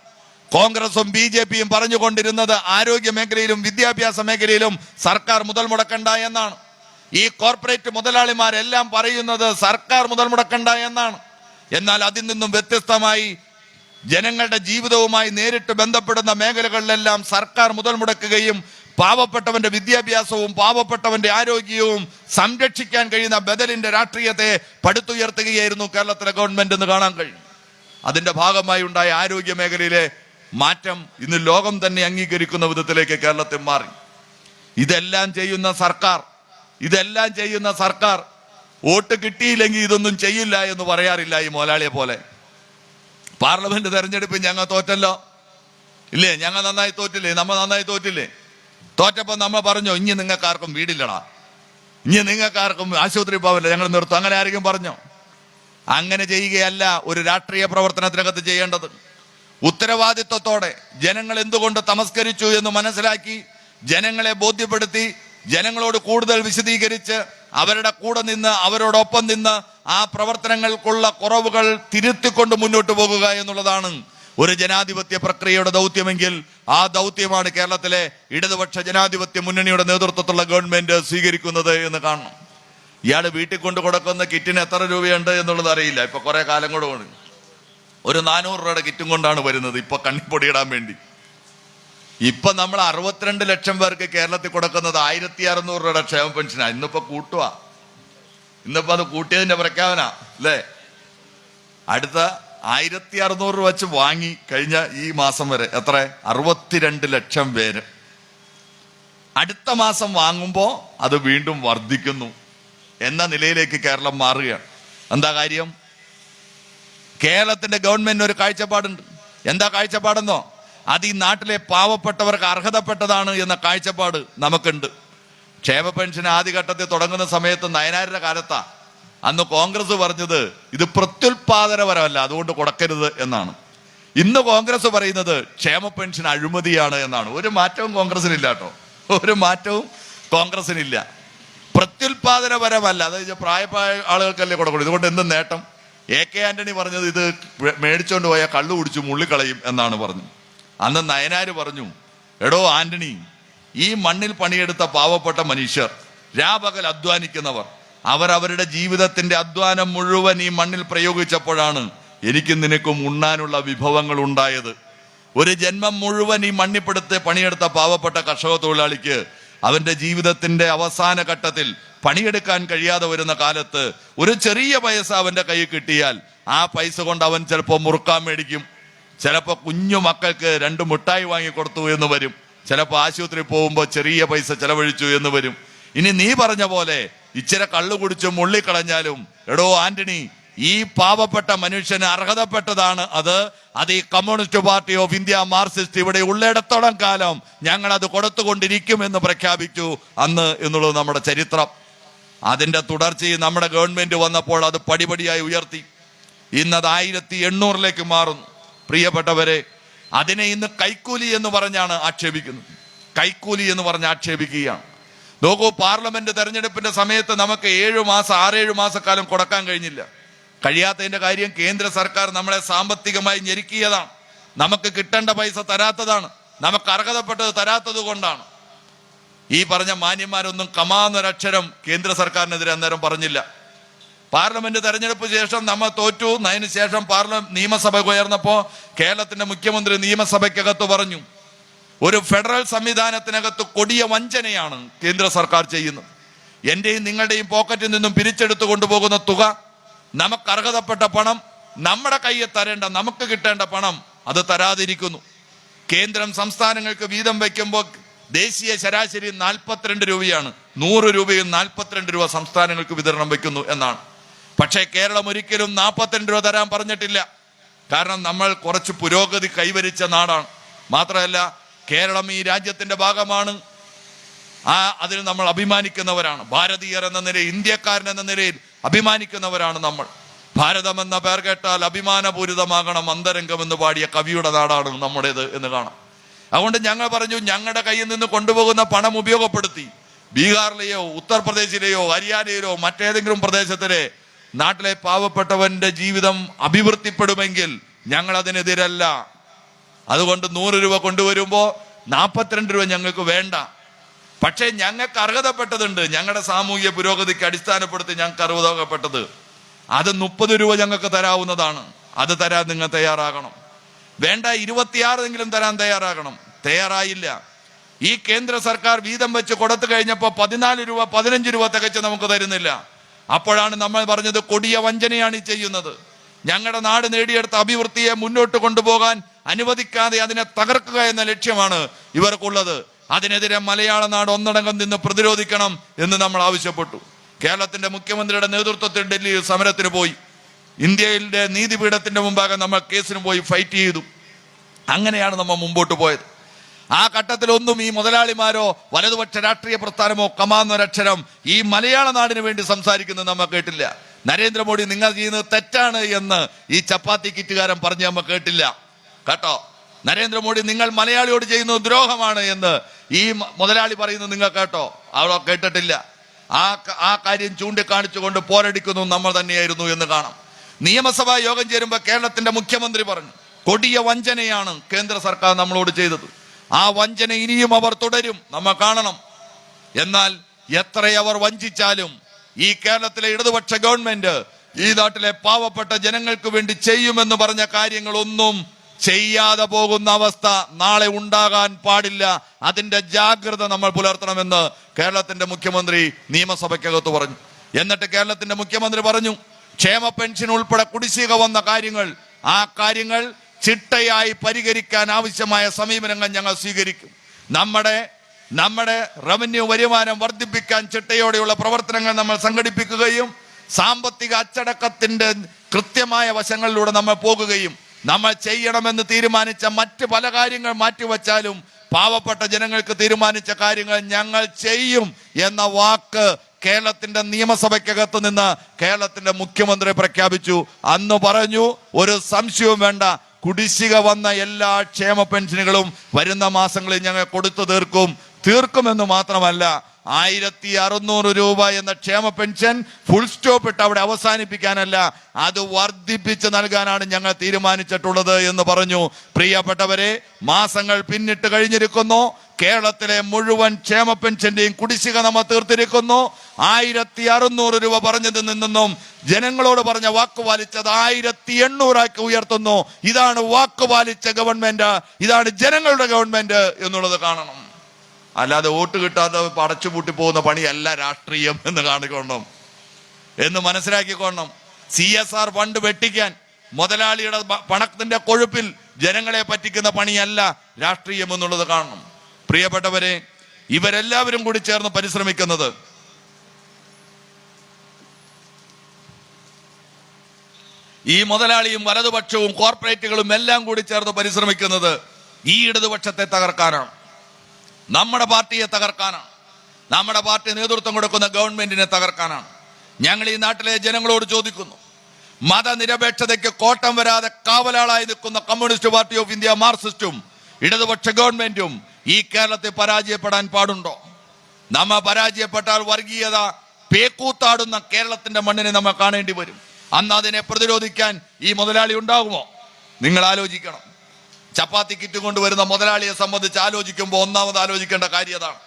കോൺഗ്രസും BJPയും പറഞ്ഞുകൊണ്ടിരുന്നത് ആരോഗ്യ മേഖലയിലും വിദ്യാഭ്യാസ മേഖലയിലും സർക്കാർ മുതൽ മുടക്കണ്ട എന്നാണ്. ഈ കോർപ്പറേറ്റ് മുതലാളിമാരെല്ലാം പറയുന്നത് സർക്കാർ മുതൽ മുടക്കണ്ട എന്നാണ്. എന്നാൽ അതിൽ നിന്നും വ്യത്യസ്തമായി ജനങ്ങളുടെ ജീവിതവുമായി നേരിട്ട് ബന്ധപ്പെടുന്ന മേഖലകളിലെല്ലാം സർക്കാർ മുതൽ മുടക്കുകയും പാവപ്പെട്ടവന്റെ വിദ്യാഭ്യാസവും പാവപ്പെട്ടവന്റെ ആരോഗ്യവും സംരക്ഷിക്കാൻ കഴിയുന്ന ബദലിന്റെ രാഷ്ട്രീയത്തെ പടുത്തുയർത്തുകയായിരുന്നു കേരളത്തിലെ ഗവൺമെന്റ് എന്ന് കാണാൻ കഴിയും. അതിന്റെ ഭാഗമായി ഉണ്ടായ ആരോഗ്യ മേഖലയിലെ മാറ്റം ഇന്ന് ലോകം തന്നെ അംഗീകരിക്കുന്ന വിധത്തിലേക്ക് കേരളത്തിൽ മാറി. ഇതെല്ലാം ചെയ്യുന്ന സർക്കാർ വോട്ട് കിട്ടിയില്ലെങ്കിൽ ഇതൊന്നും ചെയ്യില്ല എന്ന് പറയാറില്ല ഈ മുതലാളിയെ പോലെ. പാർലമെന്റ് തെരഞ്ഞെടുപ്പിൽ ഞങ്ങൾ തോറ്റല്ലോ ഇല്ലേ? ഞങ്ങൾ നന്നായി തോറ്റില്ലേ? നമ്മൾ നന്നായി തോറ്റില്ലേ? തോറ്റപ്പോൾ നമ്മൾ പറഞ്ഞോ ഇനി നിങ്ങൾക്കാർക്കും വീടില്ലടാ, ഇനി നിങ്ങൾക്കാർക്കും ആശുപത്രി പോവില്ല, ഞങ്ങൾ നിർത്തും, അങ്ങനെ ആരെങ്കിലും പറഞ്ഞോ? അങ്ങനെ ചെയ്യുകയല്ല ഒരു രാഷ്ട്രീയ പ്രവർത്തനത്തിനകത്ത് ചെയ്യേണ്ടത്. ഉത്തരവാദിത്വത്തോടെ ജനങ്ങൾ എന്തുകൊണ്ട് തമസ്കരിച്ചു എന്ന് മനസ്സിലാക്കി, ജനങ്ങളെ ബോധ്യപ്പെടുത്തി, ജനങ്ങളോട് കൂടുതൽ വിശദീകരിച്ച് അവരുടെ കൂടെ നിന്ന് അവരോടൊപ്പം നിന്ന് ആ പ്രവർത്തനങ്ങൾക്കുള്ള കുറവുകൾ തിരുത്തിക്കൊണ്ട് മുന്നോട്ട് പോകുക എന്നുള്ളതാണ് ഒരു ജനാധിപത്യ പ്രക്രിയയുടെ ദൗത്യമെങ്കിൽ ആ ദൗത്യമാണ് കേരളത്തിലെ ഇടതുപക്ഷ ജനാധിപത്യ മുന്നണിയുടെ നേതൃത്വത്തിലുള്ള ഗവൺമെന്റ് സ്വീകരിക്കുന്നത് എന്ന് കാണണം. ഇയാൾ വീട്ടിൽ കൊണ്ട് കൊടുക്കുന്ന കിറ്റിന് എത്ര രൂപയുണ്ട് എന്നുള്ളത് അറിയില്ല. ഇപ്പൊ കുറെ കാലം കൂടെ ഒരു 400 രൂപയുടെ കിറ്റും കൊണ്ടാണ് വരുന്നത് ഇപ്പൊ കണ്ണിപ്പൊടിയിടാൻ വേണ്ടി. ഇപ്പൊ നമ്മൾ 62 ലക്ഷം പേർക്ക് കേരളത്തിൽ കൊടുക്കുന്നത് 1600 രൂപയുടെ ക്ഷേമ പെൻഷനാ. ഇന്നിപ്പോ ഇന്നിപ്പോ അത് കൂട്ടിയതിന്റെ പ്രഖ്യാപന അല്ലേ? അടുത്ത 1600 രൂപ വെച്ച് വാങ്ങി കഴിഞ്ഞ ഈ മാസം വരെ എത്ര 62 ലക്ഷം പേര്. അടുത്ത മാസം വാങ്ങുമ്പോ അത് വീണ്ടും വർദ്ധിക്കുന്നു എന്ന നിലയിലേക്ക് കേരളം മാറുകയാണ്. എന്താ കാര്യം? കേരളത്തിന്റെ ഗവൺമെന്റിന് ഒരു കാഴ്ചപ്പാടുണ്ട്. എന്താ കാഴ്ചപ്പാടെന്നോ? അത് ഈ നാട്ടിലെ പാവപ്പെട്ടവർക്ക് അർഹതപ്പെട്ടതാണ് എന്ന കാഴ്ചപ്പാട് നമുക്കുണ്ട്. ക്ഷേമ പെൻഷൻ ആദ്യഘട്ടത്തിൽ തുടങ്ങുന്ന സമയത്ത് നയനാരുടെ കാലത്താ അന്ന് കോൺഗ്രസ് പറഞ്ഞത് ഇത് പ്രത്യുൽപാദനപരമല്ല, അതുകൊണ്ട് കൊടുക്കരുത് എന്നാണ്. ഇന്ന് കോൺഗ്രസ് പറയുന്നത് ക്ഷേമ പെൻഷൻ അഴിമതിയാണ് എന്നാണ്. ഒരു മാറ്റവും കോൺഗ്രസിനില്ല കേട്ടോ, ഒരു മാറ്റവും കോൺഗ്രസിനില്ല. പ്രത്യുൽപാദനപരമല്ല, അതായത് പ്രായമായ ആളുകൾക്കല്ലേ കൊടുക്കണം. ഇതുകൊണ്ട് എന്ത് നേട്ടം? AK ആന്റണി പറഞ്ഞത് ഇത് മേടിച്ചോണ്ട് പോയാൽ കള്ളു കുടിച്ചു മുള്ളിക്കളയും എന്നാണ് പറഞ്ഞത്. അന്ന് നയനാര് പറഞ്ഞു, എടോ ആന്റണി, ഈ മണ്ണിൽ പണിയെടുത്ത പാവപ്പെട്ട മനുഷ്യർ, രാപകൽ അധ്വാനിക്കുന്നവർ, അവരവരുടെ ജീവിതത്തിന്റെ അധ്വാനം മുഴുവൻ ഈ മണ്ണിൽ പ്രയോഗിച്ചപ്പോഴാണ് എനിക്കും നിനക്കും ഉണ്ണാനുള്ള വിഭവങ്ങൾ ഉണ്ടായത്. ഒരു ജന്മം മുഴുവൻ ഈ മണ്ണിപ്പെടുത്ത് പണിയെടുത്ത പാവപ്പെട്ട കർഷക തൊഴിലാളിക്ക് അവന്റെ ജീവിതത്തിന്റെ അവസാന ഘട്ടത്തിൽ പണിയെടുക്കാൻ കഴിയാതെ വരുന്ന കാലത്ത് ഒരു ചെറിയ പൈസ അവന്റെ കയ്യിൽ കിട്ടിയാൽ ആ പൈസ കൊണ്ട് അവൻ ചിലപ്പോൾ മുറുക്കാൻ മേടിക്കും, ചിലപ്പോൾ കുഞ്ഞു മക്കൾക്ക് 2 മിഠായി വാങ്ങിക്കൊടുത്തു എന്ന് വരും, ചിലപ്പോൾ ആശുപത്രി പോകുമ്പോൾ ചെറിയ പൈസ ചെലവഴിച്ചു എന്ന് വരും. ഇനി നീ പറഞ്ഞ പോലെ ഇച്ചിരി കള്ളു കുടിച്ച് മുള്ളിക്കളഞ്ഞാലും എടോ ആന്റണി, ഈ പാവപ്പെട്ട മനുഷ്യന് അർഹതപ്പെട്ടതാണ് അത് ഈ communist party of India Marxist ഇവിടെ ഉള്ളിടത്തോളം കാലം ഞങ്ങൾ അത് കൊടുത്തുകൊണ്ടിരിക്കുമെന്ന് പ്രഖ്യാപിച്ചു അന്ന് എന്നുള്ളത് നമ്മുടെ ചരിത്രം. അതിന്റെ തുടർച്ചയിൽ നമ്മുടെ ഗവൺമെന്റ് വന്നപ്പോൾ അത് പടിപടിയായി ഉയർത്തി. ഇന്നത് 1800 മാറുന്നു. പ്രിയപ്പെട്ടവരെ, അതിനെ ഇന്ന് കൈക്കൂലി എന്ന് പറഞ്ഞാണ് ആക്ഷേപിക്കുന്നത്. കൈക്കൂലി എന്ന് പറഞ്ഞ് ആക്ഷേപിക്കുകയാണ്. നോക്കൂ, പാർലമെന്റ് തെരഞ്ഞെടുപ്പിന്റെ സമയത്ത് നമുക്ക് 6-7 മാസക്കാലം കൊടുക്കാൻ കഴിഞ്ഞില്ല. കഴിയാത്തതിന്റെ കാര്യം കേന്ദ്ര സർക്കാർ നമ്മളെ സാമ്പത്തികമായി ഞെരുക്കിയതാണ്. നമുക്ക് കിട്ടേണ്ട പൈസ തരാത്തതാണ്, നമുക്ക് അർഹതപ്പെട്ടത് തരാത്തത് കൊണ്ടാണ്. ഈ പറഞ്ഞ മാന്യന്മാരൊന്നും കമാന്നൊരക്ഷരം കേന്ദ്ര സർക്കാരിനെതിരെ അന്നേരം പറഞ്ഞില്ല. പാർലമെന്റ് തെരഞ്ഞെടുപ്പ് ശേഷം നമ്മൾ തോറ്റു. അതിന് ശേഷം നിയമസഭ ഉയർന്നപ്പോ കേരളത്തിന്റെ മുഖ്യമന്ത്രി നിയമസഭയ്ക്കകത്ത് പറഞ്ഞു, ഒരു ഫെഡറൽ സംവിധാനത്തിനകത്ത് കൊടിയ വഞ്ചനയാണ് കേന്ദ്ര സർക്കാർ ചെയ്യുന്നത്. എന്റെയും നിങ്ങളുടെയും പോക്കറ്റിൽ നിന്നും പിരിച്ചെടുത്തു കൊണ്ടുപോകുന്ന തുക, നമുക്ക് അർഹതപ്പെട്ട പണം, നമ്മുടെ കയ്യിൽ തരേണ്ട, നമുക്ക് കിട്ടേണ്ട പണം അത് തരാതിരിക്കുന്നു. കേന്ദ്രം സംസ്ഥാനങ്ങൾക്ക് വീതം വയ്ക്കുമ്പോൾ ദേശീയ ശരാശരി 42 രൂപയാണ്. 100 രൂപയും 42 രൂപ സംസ്ഥാനങ്ങൾക്ക് വിതരണം വയ്ക്കുന്നു എന്നാണ്. പക്ഷേ കേരളം ഒരിക്കലും 42 രൂപ തരാൻ പറഞ്ഞിട്ടില്ല. കാരണം നമ്മൾ കുറച്ച് പുരോഗതി കൈവരിച്ച നാടാണ്. മാത്രമല്ല, കേരളം ഈ രാജ്യത്തിന്റെ ഭാഗമാണ്. അതിൽ നമ്മൾ അഭിമാനിക്കുന്നവരാണ്. ഭാരതീയർ എന്ന നിലയിൽ, ഇന്ത്യക്കാരൻ എന്ന നിലയിൽ അഭിമാനിക്കുന്നവരാണ് നമ്മൾ. ഭാരതം എന്ന പേർ കേട്ടാൽ അഭിമാനപൂരിതമാകണം അന്തരംഗം എന്ന് പാടിയ കവിയുടെ നാടാണ് നമ്മുടേത് എന്ന് കാണാം. അതുകൊണ്ട് ഞങ്ങൾ പറഞ്ഞു, ഞങ്ങളുടെ കയ്യിൽ നിന്ന് കൊണ്ടുപോകുന്ന പണം ഉപയോഗപ്പെടുത്തി ബീഹാറിലെയോ ഉത്തർപ്രദേശിലെയോ ഹരിയാനയിലോ മറ്റേതെങ്കിലും പ്രദേശത്തിലെ നാട്ടിലെ പാവപ്പെട്ടവന്റെ ജീവിതം അഭിവൃദ്ധിപ്പെടുമെങ്കിൽ ഞങ്ങൾ അതിനെതിരല്ല. അതുകൊണ്ട് 100 രൂപ കൊണ്ടുവരുമ്പോൾ 42 രൂപ ഞങ്ങൾക്ക് വേണ്ട. പക്ഷേ ഞങ്ങൾക്ക് അർഹതപ്പെട്ടതുണ്ട്. ഞങ്ങളുടെ സാമൂഹിക പുരോഗതിക്ക് അടിസ്ഥാനപ്പെടുത്തി ഞങ്ങൾക്ക് അർഹതപ്പെട്ടത് അത് 30 രൂപ ഞങ്ങൾക്ക് തരാവുന്നതാണ്. അത് തരാൻ നിങ്ങൾ തയ്യാറാകണം. വേണ്ട 26 തരാൻ തയ്യാറാകണം. തയ്യാറായില്ല. ഈ കേന്ദ്ര സർക്കാർ വീതം വെച്ച് കൊടുത്തു കഴിഞ്ഞപ്പോൾ 14 രൂപ 15 രൂപ തികച്ച് നമുക്ക് തരുന്നില്ല. അപ്പോഴാണ് നമ്മൾ പറഞ്ഞത് കൊടിയ വഞ്ചനയാണ് ഈ ചെയ്യുന്നത്. ഞങ്ങളുടെ നാട് നേടിയെടുത്ത അഭിവൃദ്ധിയെ മുന്നോട്ട് കൊണ്ടുപോകാൻ അനുവദിക്കാതെ അതിനെ തകർക്കുക എന്ന ലക്ഷ്യമാണ് ഇവർക്കുള്ളത്. അതിനെതിരെ മലയാള നാട് ഒന്നടങ്കം നിന്ന് പ്രതിരോധിക്കണം എന്ന് നമ്മൾ ആവശ്യപ്പെട്ടു. കേരളത്തിന്റെ മുഖ്യമന്ത്രിയുടെ നേതൃത്വത്തിൽ ഡൽഹിയിൽ സമരത്തിന് പോയി. ഇന്ത്യയിലെ നീതിപീഠത്തിന്റെ മുമ്പാകെ നമ്മൾ കേസിന് പോയി ഫൈറ്റ് ചെയ്തു. അങ്ങനെയാണ് നമ്മൾ മുമ്പോട്ട് പോയത്. ആ ഘട്ടത്തിലൊന്നും ഈ മുതലാളിമാരോ വലതുപക്ഷ രാഷ്ട്രീയ പ്രസ്ഥാനമോ കമാന്നൊരക്ഷരം ഈ മലയാള നാടിന് വേണ്ടി സംസാരിക്കുന്നത് നമ്മൾ കേട്ടില്ല. നരേന്ദ്രമോദി നിങ്ങൾ ചെയ്യുന്നത് തെറ്റാണ് എന്ന് ഈ ചപ്പാത്തി കിറ്റുകാരൻ പറഞ്ഞ് നമ്മൾ കേട്ടില്ല കേട്ടോ. നരേന്ദ്രമോദി നിങ്ങൾ മലയാളിയോട് ചെയ്യുന്നത് ദ്രോഹമാണ് എന്ന് ഈ മുതലാളി പറയുന്നത് നിങ്ങൾ കേട്ടോ? അവിടെ കേട്ടിട്ടില്ല. ആ കാര്യം ചൂണ്ടിക്കാണിച്ചുകൊണ്ട് പോരടിക്കുന്നു നമ്മൾ തന്നെയായിരുന്നു എന്ന് കാണാം. നിയമസഭാ യോഗം ചേരുമ്പോൾ കേരളത്തിന്റെ മുഖ്യമന്ത്രി പറഞ്ഞു, കൊടിയ വഞ്ചനയാണ് കേന്ദ്ര സർക്കാർ നമ്മളോട് ചെയ്തത്. ആ വഞ്ചന ഇനിയും അവർ തുടരും, നമ്മൾ കാണണം. എന്നാൽ എത്രയവർ വഞ്ചിച്ചാലും ഈ കേരളത്തിലെ ഇടതുപക്ഷ ഗവൺമെന്റ് ഈ നാട്ടിലെ പാവപ്പെട്ട ജനങ്ങൾക്ക് വേണ്ടി ചെയ്യുമെന്ന് പറഞ്ഞ കാര്യങ്ങളൊന്നും ചെയ്യാതെ പോകുന്ന അവസ്ഥ നാളെ ഉണ്ടാകാൻ പാടില്ല. അതിന്റെ ജാഗ്രത നമ്മൾ പുലർത്തണമെന്ന് കേരളത്തിന്റെ മുഖ്യമന്ത്രി നിയമസഭയ്ക്കകത്ത് പറഞ്ഞു. എന്നിട്ട് കേരളത്തിന്റെ മുഖ്യമന്ത്രി പറഞ്ഞു, ക്ഷേമ പെൻഷൻ ഉൾപ്പെടെ കുടിശ്ശിക വന്ന കാര്യങ്ങൾ, ആ കാര്യങ്ങൾ ചിട്ടയായി പരിഹരിക്കാൻ ആവശ്യമായ സമീപനങ്ങൾ ഞങ്ങൾ സ്വീകരിക്കും. നമ്മുടെ റവന്യൂ വരുമാനം വർദ്ധിപ്പിക്കാൻ ചിട്ടയോടെയുള്ള പ്രവർത്തനങ്ങൾ നമ്മൾ സംഘടിപ്പിക്കുകയും സാമ്പത്തിക അച്ചടക്കത്തിന്റെ കൃത്യമായ വശങ്ങളിലൂടെ നമ്മൾ പോകുകയും നമ്മൾ ചെയ്യണമെന്ന് തീരുമാനിച്ച മറ്റ് പല കാര്യങ്ങൾ മാറ്റിവെച്ചാലും പാവപ്പെട്ട ജനങ്ങൾക്ക് തീരുമാനിച്ച കാര്യങ്ങൾ ഞങ്ങൾ ചെയ്യും എന്ന വാക്ക് കേരളത്തിന്റെ നിയമസഭയ്ക്കകത്ത് നിന്ന് കേരളത്തിന്റെ മുഖ്യമന്ത്രി പ്രഖ്യാപിച്ചു. അന്ന് പറഞ്ഞു, ഒരു സംശയവും വേണ്ട, കുടിശ്ശിക വന്ന എല്ലാ ക്ഷേമ പെൻഷനുകളും വരുന്ന മാസങ്ങളിൽ ഞങ്ങൾ കൊടുത്തു തീർക്കുമെന്ന് മാത്രമല്ല 1600 രൂപ എന്ന ക്ഷേമ പെൻഷൻ ഫുൾ സ്റ്റോപ്പ് ഇട്ട് അവിടെ അവസാനിപ്പിക്കാനല്ല, അത് വർദ്ധിപ്പിച്ച് നൽകാനാണ് ഞങ്ങൾ തീരുമാനിച്ചിട്ടുള്ളത് എന്ന് പറഞ്ഞു. പ്രിയപ്പെട്ടവരെ, മാസങ്ങൾ പിന്നിട്ട് കഴിഞ്ഞിരിക്കുന്നു. കേരളത്തിലെ മുഴുവൻ ക്ഷേമ പെൻഷന്റെയും കുടിശ്ശിക നമ്മൾ തീർത്തിരിക്കുന്നു. 1600 രൂപ പറഞ്ഞതിൽ നിന്നും ജനങ്ങളോട് പറഞ്ഞ വാക്ക് പാലിച്ചത് 1800 ഉയർത്തുന്നു. ഇതാണ് വാക്ക് പാലിച്ച ഗവൺമെന്റ്, ഇതാണ് ജനങ്ങളുടെ ഗവൺമെന്റ് എന്നുള്ളത് കാണണം. അല്ലാതെ വോട്ട് കിട്ടാതെ അടച്ചുപൂട്ടി പോകുന്ന പണിയല്ല രാഷ്ട്രീയം എന്ന് കാണിക്കൊള്ളണം, എന്ന് മനസ്സിലാക്കിക്കൊള്ളണം. CSR ഫണ്ട് വെട്ടിക്കാൻ മുതലാളിയുടെ പണത്തിന്റെ കൊഴുപ്പിൽ ജനങ്ങളെ പറ്റിക്കുന്ന പണിയല്ല രാഷ്ട്രീയം എന്നുള്ളത് കാണണം. പ്രിയപ്പെട്ടവരെ, ഇവരെല്ലാവരും കൂടി ചേർന്ന് പരിശ്രമിക്കുന്നത് ഈ മുതലാളിയും വലതുപക്ഷവും കോർപ്പറേറ്റുകളും എല്ലാം കൂടി ചേർന്ന് പരിശ്രമിക്കുന്നത് ഈ ഇടതുപക്ഷത്തെ തകർക്കാനാണ്, നമ്മുടെ പാർട്ടിയെ തകർക്കാനാണ്, നമ്മുടെ പാർട്ടി നേതൃത്വം കൊടുക്കുന്ന ഗവൺമെന്റിനെ തകർക്കാനാണ്. ഞങ്ങൾ ഈ നാട്ടിലെ ജനങ്ങളോട് ചോദിക്കുന്നു, മതനിരപേക്ഷതയ്ക്ക് കോട്ടം വരാതെ കാവലാളായി നിൽക്കുന്ന കമ്മ്യൂണിസ്റ്റ് പാർട്ടി ഓഫ് ഇന്ത്യ മാർക്സിസ്റ്റും ഇടതുപക്ഷ ഗവൺമെന്റും ഈ കേരളത്തിൽ പരാജയപ്പെടാൻ പാടുണ്ടോ? നമ്മ പരാജയപ്പെട്ടാൽ വർഗീയത പേക്കൂത്താടുന്ന കേരളത്തിന്റെ മണ്ണിനെ നമ്മൾ കാണേണ്ടി വരും. അന്ന് അതിനെ പ്രതിരോധിക്കാൻ ഈ മുതലാളി ഉണ്ടാകുമോ? നിങ്ങൾ ആലോചിക്കണം. ചപ്പാത്തി കിറ്റ് കൊണ്ടുവരുന്ന മുതലാളിയെ സംബന്ധിച്ച് ആലോചിക്കുമ്പോൾ ഒന്നാമത് ആലോചിക്കേണ്ട കാര്യം അതാണ്.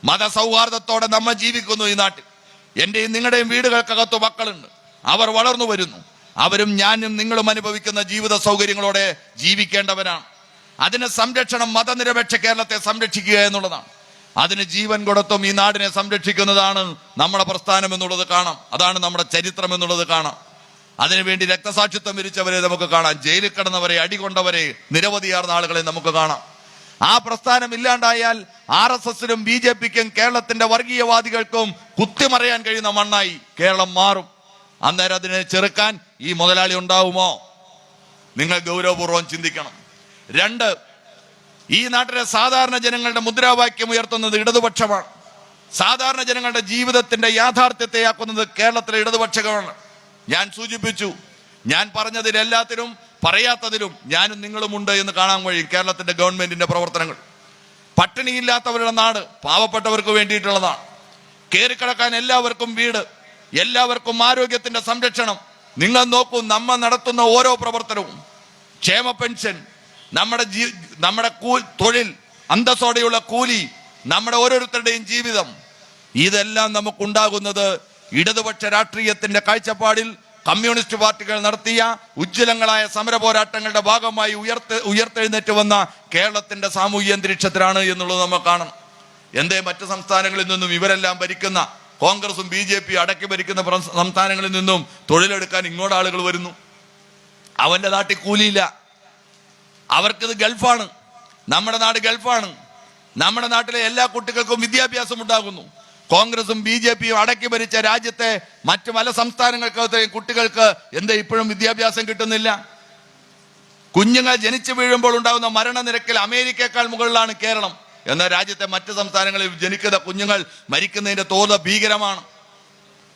മതസൗഹാർദ്ദത്തോടെ നമ്മൾ ജീവിക്കുന്നു ഈ നാട്ടിൽ. എന്റെയും നിങ്ങളുടെയും വീടുകൾക്കകത്ത് മക്കളുണ്ട്, അവർ വളർന്നു വരുന്നു. അവരും ഞാനും നിങ്ങളും അനുഭവിക്കുന്ന ജീവിത സൗകര്യങ്ങളോടെ ജീവിക്കേണ്ടവരാണ്. അതിന് സംരക്ഷണം മതനിരപേക്ഷ കേരളത്തെ സംരക്ഷിക്കുക എന്നുള്ളതാണ്. അതിന് ജീവൻ കൊടുത്തും ഈ നാടിനെ സംരക്ഷിക്കുന്നതാണ് നമ്മുടെ പ്രസ്ഥാനം എന്നുള്ളത് കാണാം. അതാണ് നമ്മുടെ ചരിത്രം എന്നുള്ളത് കാണാം. അതിനുവേണ്ടി രക്തസാക്ഷിത്വം വരിച്ചവരെ നമുക്ക് കാണാം, ജയിലിൽ കിടന്നവരെ, അടികൊണ്ടവരെ, നിരവധിയാർന്ന ആളുകളെ നമുക്ക് കാണാം. ആ പ്രസ്ഥാനം ഇല്ലാണ്ടായാൽ RSSനും BJPക്കും കേരളത്തിന്റെ വർഗീയവാദികൾക്കും കുത്തിമറയാൻ കഴിയുന്ന മണ്ണായി കേരളം മാറും. അന്നേരം അതിനെ ചെറുക്കാൻ ഈ മുതലാളി ഉണ്ടാവുമോ? നിങ്ങൾ ഗൗരവപൂർവ്വം ചിന്തിക്കണം. 2, ഈ നാട്ടിലെ സാധാരണ ജനങ്ങളുടെ മുദ്രാവാക്യം ഉയർത്തുന്നത് ഇടതുപക്ഷമാണ്. സാധാരണ ജനങ്ങളുടെ ജീവിതത്തിന്റെ യാഥാർത്ഥ്യത്തെയാക്കുന്നത് കേരളത്തിലെ ഇടതുപക്ഷമാണ്. ഞാൻ സൂചിപ്പിച്ചു, ഞാൻ പറഞ്ഞതിൽ എല്ലാത്തിനും പറയാത്തതിലും ഞാനും നിങ്ങളുമുണ്ട് എന്ന് കാണാൻ കഴിയും കേരളത്തിന്റെ ഗവൺമെന്റിന്റെ പ്രവർത്തനങ്ങൾ. പട്ടിണിയില്ലാത്തവരുടെ നാട്, പാവപ്പെട്ടവർക്ക് വേണ്ടിയിട്ടുള്ളതാണ്. കയറിക്കിടക്കാൻ എല്ലാവർക്കും വീട്, എല്ലാവർക്കും ആരോഗ്യത്തിന്റെ സംരക്ഷണം. നിങ്ങൾ നോക്കൂ, നമ്മൾ നടത്തുന്ന ഓരോ പ്രവർത്തനവും, ക്ഷേമ പെൻഷൻ, നമ്മുടെ തൊഴിൽ, അന്തസ്സോടെയുള്ള കൂലി, നമ്മുടെ ഓരോരുത്തരുടെയും ജീവിതം, ഇതെല്ലാം നമുക്കുണ്ടാകുന്നത് ഇടതുപക്ഷ രാഷ്ട്രീയത്തിന്റെ കാഴ്ചപ്പാടിൽ കമ്മ്യൂണിസ്റ്റ് പാർട്ടികൾ നടത്തിയ ഉജ്ജ്വലങ്ങളായ സമര പോരാട്ടങ്ങളുടെ ഭാഗമായി ഉയർത്തെഴുന്നേറ്റ് വന്ന കേരളത്തിന്റെ സാമൂഹ്യ അന്തരീക്ഷത്തിലാണ് എന്നുള്ളത് നമ്മൾ കാണണം. എന്തേ മറ്റു സംസ്ഥാനങ്ങളിൽ നിന്നും ഇവരെല്ലാം ഭരിക്കുന്ന കോൺഗ്രസും BJP അടക്കി ഭരിക്കുന്ന സംസ്ഥാനങ്ങളിൽ നിന്നും തൊഴിലെടുക്കാൻ ഇങ്ങോട്ട് ആളുകൾ വരുന്നു? അവന്റെ നാട്ടിൽ കൂലിയില്ല, അവർക്കിത് ഗൾഫാണ്. നമ്മുടെ നാട് ഗൾഫാണ്. നമ്മുടെ നാട്ടിലെ എല്ലാ കുട്ടികൾക്കും വിദ്യാഭ്യാസം ഉണ്ടാകുന്നു. കോൺഗ്രസും BJPയും അടക്കി ഭരിച്ച രാജ്യത്തെ മറ്റു പല സംസ്ഥാനങ്ങൾക്കകത്തെയും കുട്ടികൾക്ക് എന്താ ഇപ്പോഴും വിദ്യാഭ്യാസം കിട്ടുന്നില്ല? കുഞ്ഞുങ്ങൾ ജനിച്ചു വീഴുമ്പോൾ ഉണ്ടാകുന്ന മരണനിരക്കിൽ അമേരിക്കയേക്കാൾ മുകളിലാണ് കേരളം. എന്നാൽ രാജ്യത്തെ മറ്റ് സംസ്ഥാനങ്ങളിൽ ജനിക്കുന്ന കുഞ്ഞുങ്ങൾ മരിക്കുന്നതിന്റെ തോത് ഭീകരമാണ്.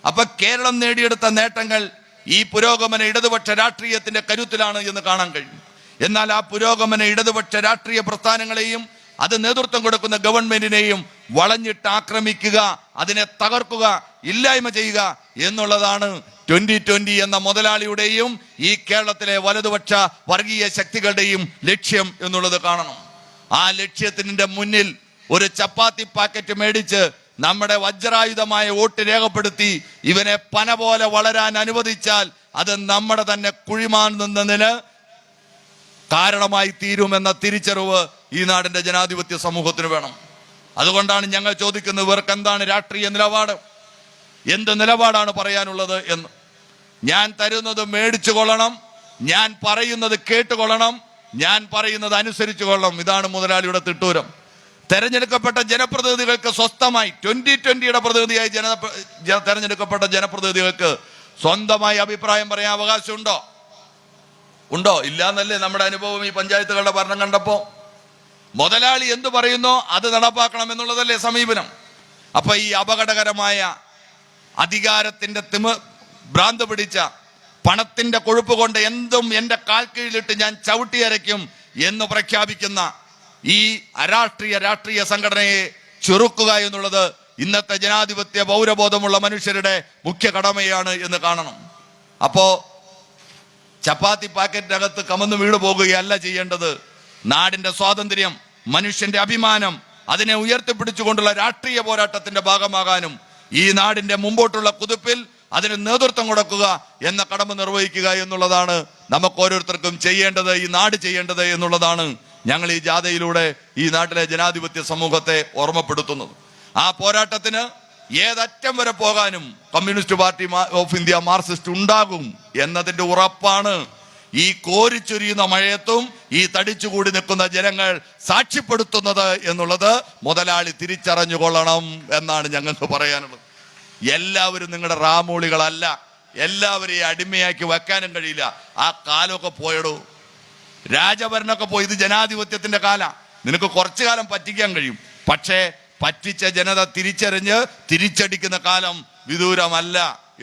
അപ്പൊ കേരളം നേടിയെടുത്ത നേട്ടങ്ങൾ ഈ പുരോഗമന ഇടതുപക്ഷ രാഷ്ട്രീയത്തിന്റെ കരുത്തിലാണ് എന്ന് കാണാൻ കഴിയും. എന്നാൽ ആ പുരോഗമന ഇടതുപക്ഷ രാഷ്ട്രീയ പ്രസ്ഥാനങ്ങളെയും അത് നേതൃത്വം കൊടുക്കുന്ന ഗവൺമെന്റിനെയും വളഞ്ഞിട്ട് ആക്രമിക്കുക, അതിനെ തകർക്കുക, ഇല്ലായ്മ ചെയ്യുക എന്നുള്ളതാണ് 2020 എന്ന മുതലാളിയുടെയും ഈ കേരളത്തിലെ വലതുപക്ഷ വർഗീയ ശക്തികളുടെയും ലക്ഷ്യം എന്നുള്ളത് കാണണം. ആ ലക്ഷ്യത്തിന്റെ മുന്നിൽ ഒരു ചപ്പാത്തി പാക്കറ്റ് മേടിച്ച് നമ്മുടെ വജ്രായുധമായ വോട്ട് രേഖപ്പെടുത്തി ഇവനെ പന പോലെ വളരാൻ അനുവദിച്ചാൽ അത് നമ്മുടെ തന്നെ കുഴിമാന്നതിന് കാരണമായി തീരുമെന്ന തിരിച്ചറിവ് ഈ നാടിന്റെ ജനാധിപത്യ സമൂഹത്തിന് വേണം. അതുകൊണ്ടാണ് ഞങ്ങൾ ചോദിക്കുന്നത്, ഇവർക്ക് എന്താണ് രാഷ്ട്രീയ നിലപാട്, എന്ത് നിലപാടാണ് പറയാനുള്ളത് എന്ന്. ഞാൻ തരുന്നത് മേടിച്ചു കൊള്ളണം, ഞാൻ പറയുന്നത് കേട്ടുകൊള്ളണം, ഞാൻ പറയുന്നത് അനുസരിച്ചു കൊള്ളണം. ഇതാണ് മുതലാളിയുടെ തിട്ടൂരം. തെരഞ്ഞെടുക്കപ്പെട്ട ജനപ്രതിനിധികൾക്ക് സ്വസ്ഥമായി 2020യുടെ പ്രതിനിധിയായി തെരഞ്ഞെടുക്കപ്പെട്ട ജനപ്രതിനിധികൾക്ക് സ്വന്തമായി അഭിപ്രായം പറയാൻ അവകാശമുണ്ടോ? ഉണ്ടോ? ഇല്ലാന്നല്ലേ നമ്മുടെ അനുഭവം ഈ പഞ്ചായത്തുകളുടെ ഭരണം കണ്ടപ്പോ. മുതലാളി എന്തു പറയുന്നോ അത് നടപ്പാക്കണം എന്നുള്ളതല്ലേ സമീപനം. അപ്പൊ ഈ അപകടകരമായ അധികാരത്തിന്റെ ഭ്രാന്ത് പിടിച്ച പണത്തിന്റെ കൊഴുപ്പ് കൊണ്ട് എന്തും എന്റെ കാൽ കീഴിലിട്ട് ഞാൻ ചവിട്ടിയരയ്ക്കും എന്ന് പ്രഖ്യാപിക്കുന്ന ഈ രാഷ്ട്രീയ സംഘടനയെ ചെറുക്കുക എന്നുള്ളത് ഇന്നത്തെ ജനാധിപത്യ പൗരബോധമുള്ള മനുഷ്യരുടെ മുഖ്യ കടമയാണ് എന്ന് കാണണം. അപ്പോ ചപ്പാത്തി പാക്കറ്റിനകത്ത് കമന്ന് വീട് പോകുകയല്ല ചെയ്യേണ്ടത്. നാടിന്റെ സ്വാതന്ത്ര്യം, മനുഷ്യന്റെ അഭിമാനം, അതിനെ ഉയർത്തിപ്പിടിച്ചുകൊണ്ടുള്ള രാഷ്ട്രീയ പോരാട്ടത്തിന്റെ ഭാഗമാകാനും ഈ നാടിന്റെ മുമ്പോട്ടുള്ള കുതിപ്പിൽ അതിന് നേതൃത്വം കൊടുക്കുക എന്ന കടമ നിർവഹിക്കുക എന്നുള്ളതാണ് നമുക്ക് ഓരോരുത്തർക്കും ചെയ്യേണ്ടത്, ഈ നാട് ചെയ്യേണ്ടത് എന്നുള്ളതാണ് ഞങ്ങൾ ഈ ജാഥയിലൂടെ ഈ നാട്ടിലെ ജനാധിപത്യ സമൂഹത്തെ ഓർമ്മപ്പെടുത്തുന്നത്. ആ പോരാട്ടത്തിന് ഏതറ്റം വരെ പോകാനും communist party of India Marxist ഉണ്ടാകും എന്നതിന്റെ ഉറപ്പാണ് ഈ കോരിച്ചൊരിയുന്ന മഴയത്തും ഈ തടിച്ചുകൂടി നിൽക്കുന്ന ജനങ്ങൾ സാക്ഷ്യപ്പെടുത്തുന്നത് എന്നുള്ളത് മുതലാളി തിരിച്ചറിഞ്ഞുകൊള്ളണം എന്നാണ് ഞങ്ങൾക്ക് പറയാനുള്ളത്. എല്ലാവരും നിങ്ങളുടെ റാമൂളികളല്ല, എല്ലാവരെയും അടിമയാക്കി വെക്കാനും കഴിയില്ല. ആ കാലമൊക്കെ പോയടോ, രാജഭരണമൊക്കെ പോയി. ഇത് ജനാധിപത്യത്തിന്റെ കാലം. നിനക്ക് കുറച്ചു കാലം പറ്റിക്കാൻ കഴിയും, പക്ഷേ പറ്റിച്ച ജനത തിരിച്ചറിഞ്ഞ് തിരിച്ചടിക്കുന്ന കാലം വിദൂരമല്ല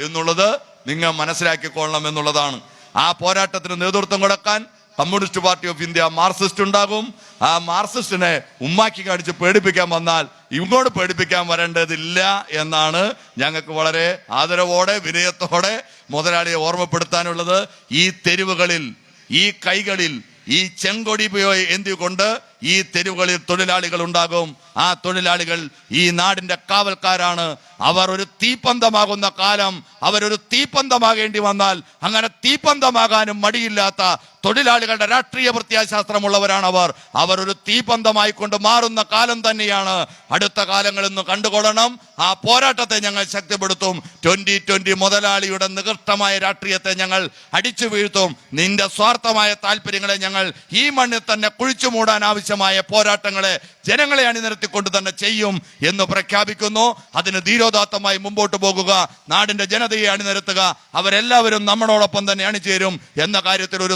എന്നുള്ളത് നിങ്ങൾ മനസ്സിലാക്കിക്കൊള്ളണം എന്നുള്ളതാണ്. ആ പോരാട്ടത്തിന് നേതൃത്വം കൊടുക്കാൻ communist party of India Marxist ഉണ്ടാകും. ആ മാർക്സിസ്റ്റിനെ ഉമ്മാക്കി കാണിച്ച് പേടിപ്പിക്കാൻ വന്നാൽ ഇങ്ങോട്ട് പേടിപ്പിക്കാൻ വരേണ്ടതില്ല എന്നാണ് ഞങ്ങൾക്ക് വളരെ ആദരവോടെ വിനയത്തോടെ മുതലാളിയെ ഓർമ്മപ്പെടുത്താനുള്ളത്. ഈ തെരുവുകളിൽ, ഈ കൈകളിൽ ഈ ചെങ്കൊടി എന്തുകൊണ്ട് ഈ തെരുവുകളിൽ തൊഴിലാളികൾ ഉണ്ടാകും. ആ തൊഴിലാളികൾ ഈ നാടിന്റെ കാവൽക്കാരാണ്. അവർ ഒരു തീപ്പന്തമാകുന്ന കാലം അവരൊരു തീപ്പന്തമാകേണ്ടി വന്നാൽ അങ്ങനെ തീപ്പന്തമാകാനും മടിയില്ലാത്ത തൊഴിലാളികളുടെ രാഷ്ട്രീയ പ്രത്യാശാസ്ത്രമുള്ളവരാണ് അവർ ഒരു തീപ്പന്തമായി കൊണ്ട് മാറുന്ന കാലം തന്നെയാണ് അടുത്ത കാലങ്ങളെന്ന് കണ്ടുകൊള്ളണം. ആ പോരാട്ടത്തെ ഞങ്ങൾ ശക്തിപ്പെടുത്തും. 2020 മുതലാളിയുടെ നികൃഷ്ടമായ രാഷ്ട്രീയത്തെ ഞങ്ങൾ അടിച്ചു വീഴ്ത്തും. നിന്റെ സ്വാർത്ഥമായ താല്പര്യങ്ങളെ ഞങ്ങൾ ഈ മണ്ണിൽ തന്നെ കുഴിച്ചു മൂടാൻ ആവശ്യമായ പോരാട്ടങ്ങളെ ജനങ്ങളെ അണിനിരത്തിക്കൊണ്ട് തന്നെ ചെയ്യും എന്ന് പ്രഖ്യാപിക്കുന്നു. അതിന് ധീരോദാത്തമായി മുമ്പോട്ട് പോകുക, നാടിന്റെ ജനതയെ അണിനിരത്തുക, അവരെല്ലാവരും നമ്മളോടൊപ്പം തന്നെ അണിചേരും എന്ന കാര്യത്തിൽ ഒരു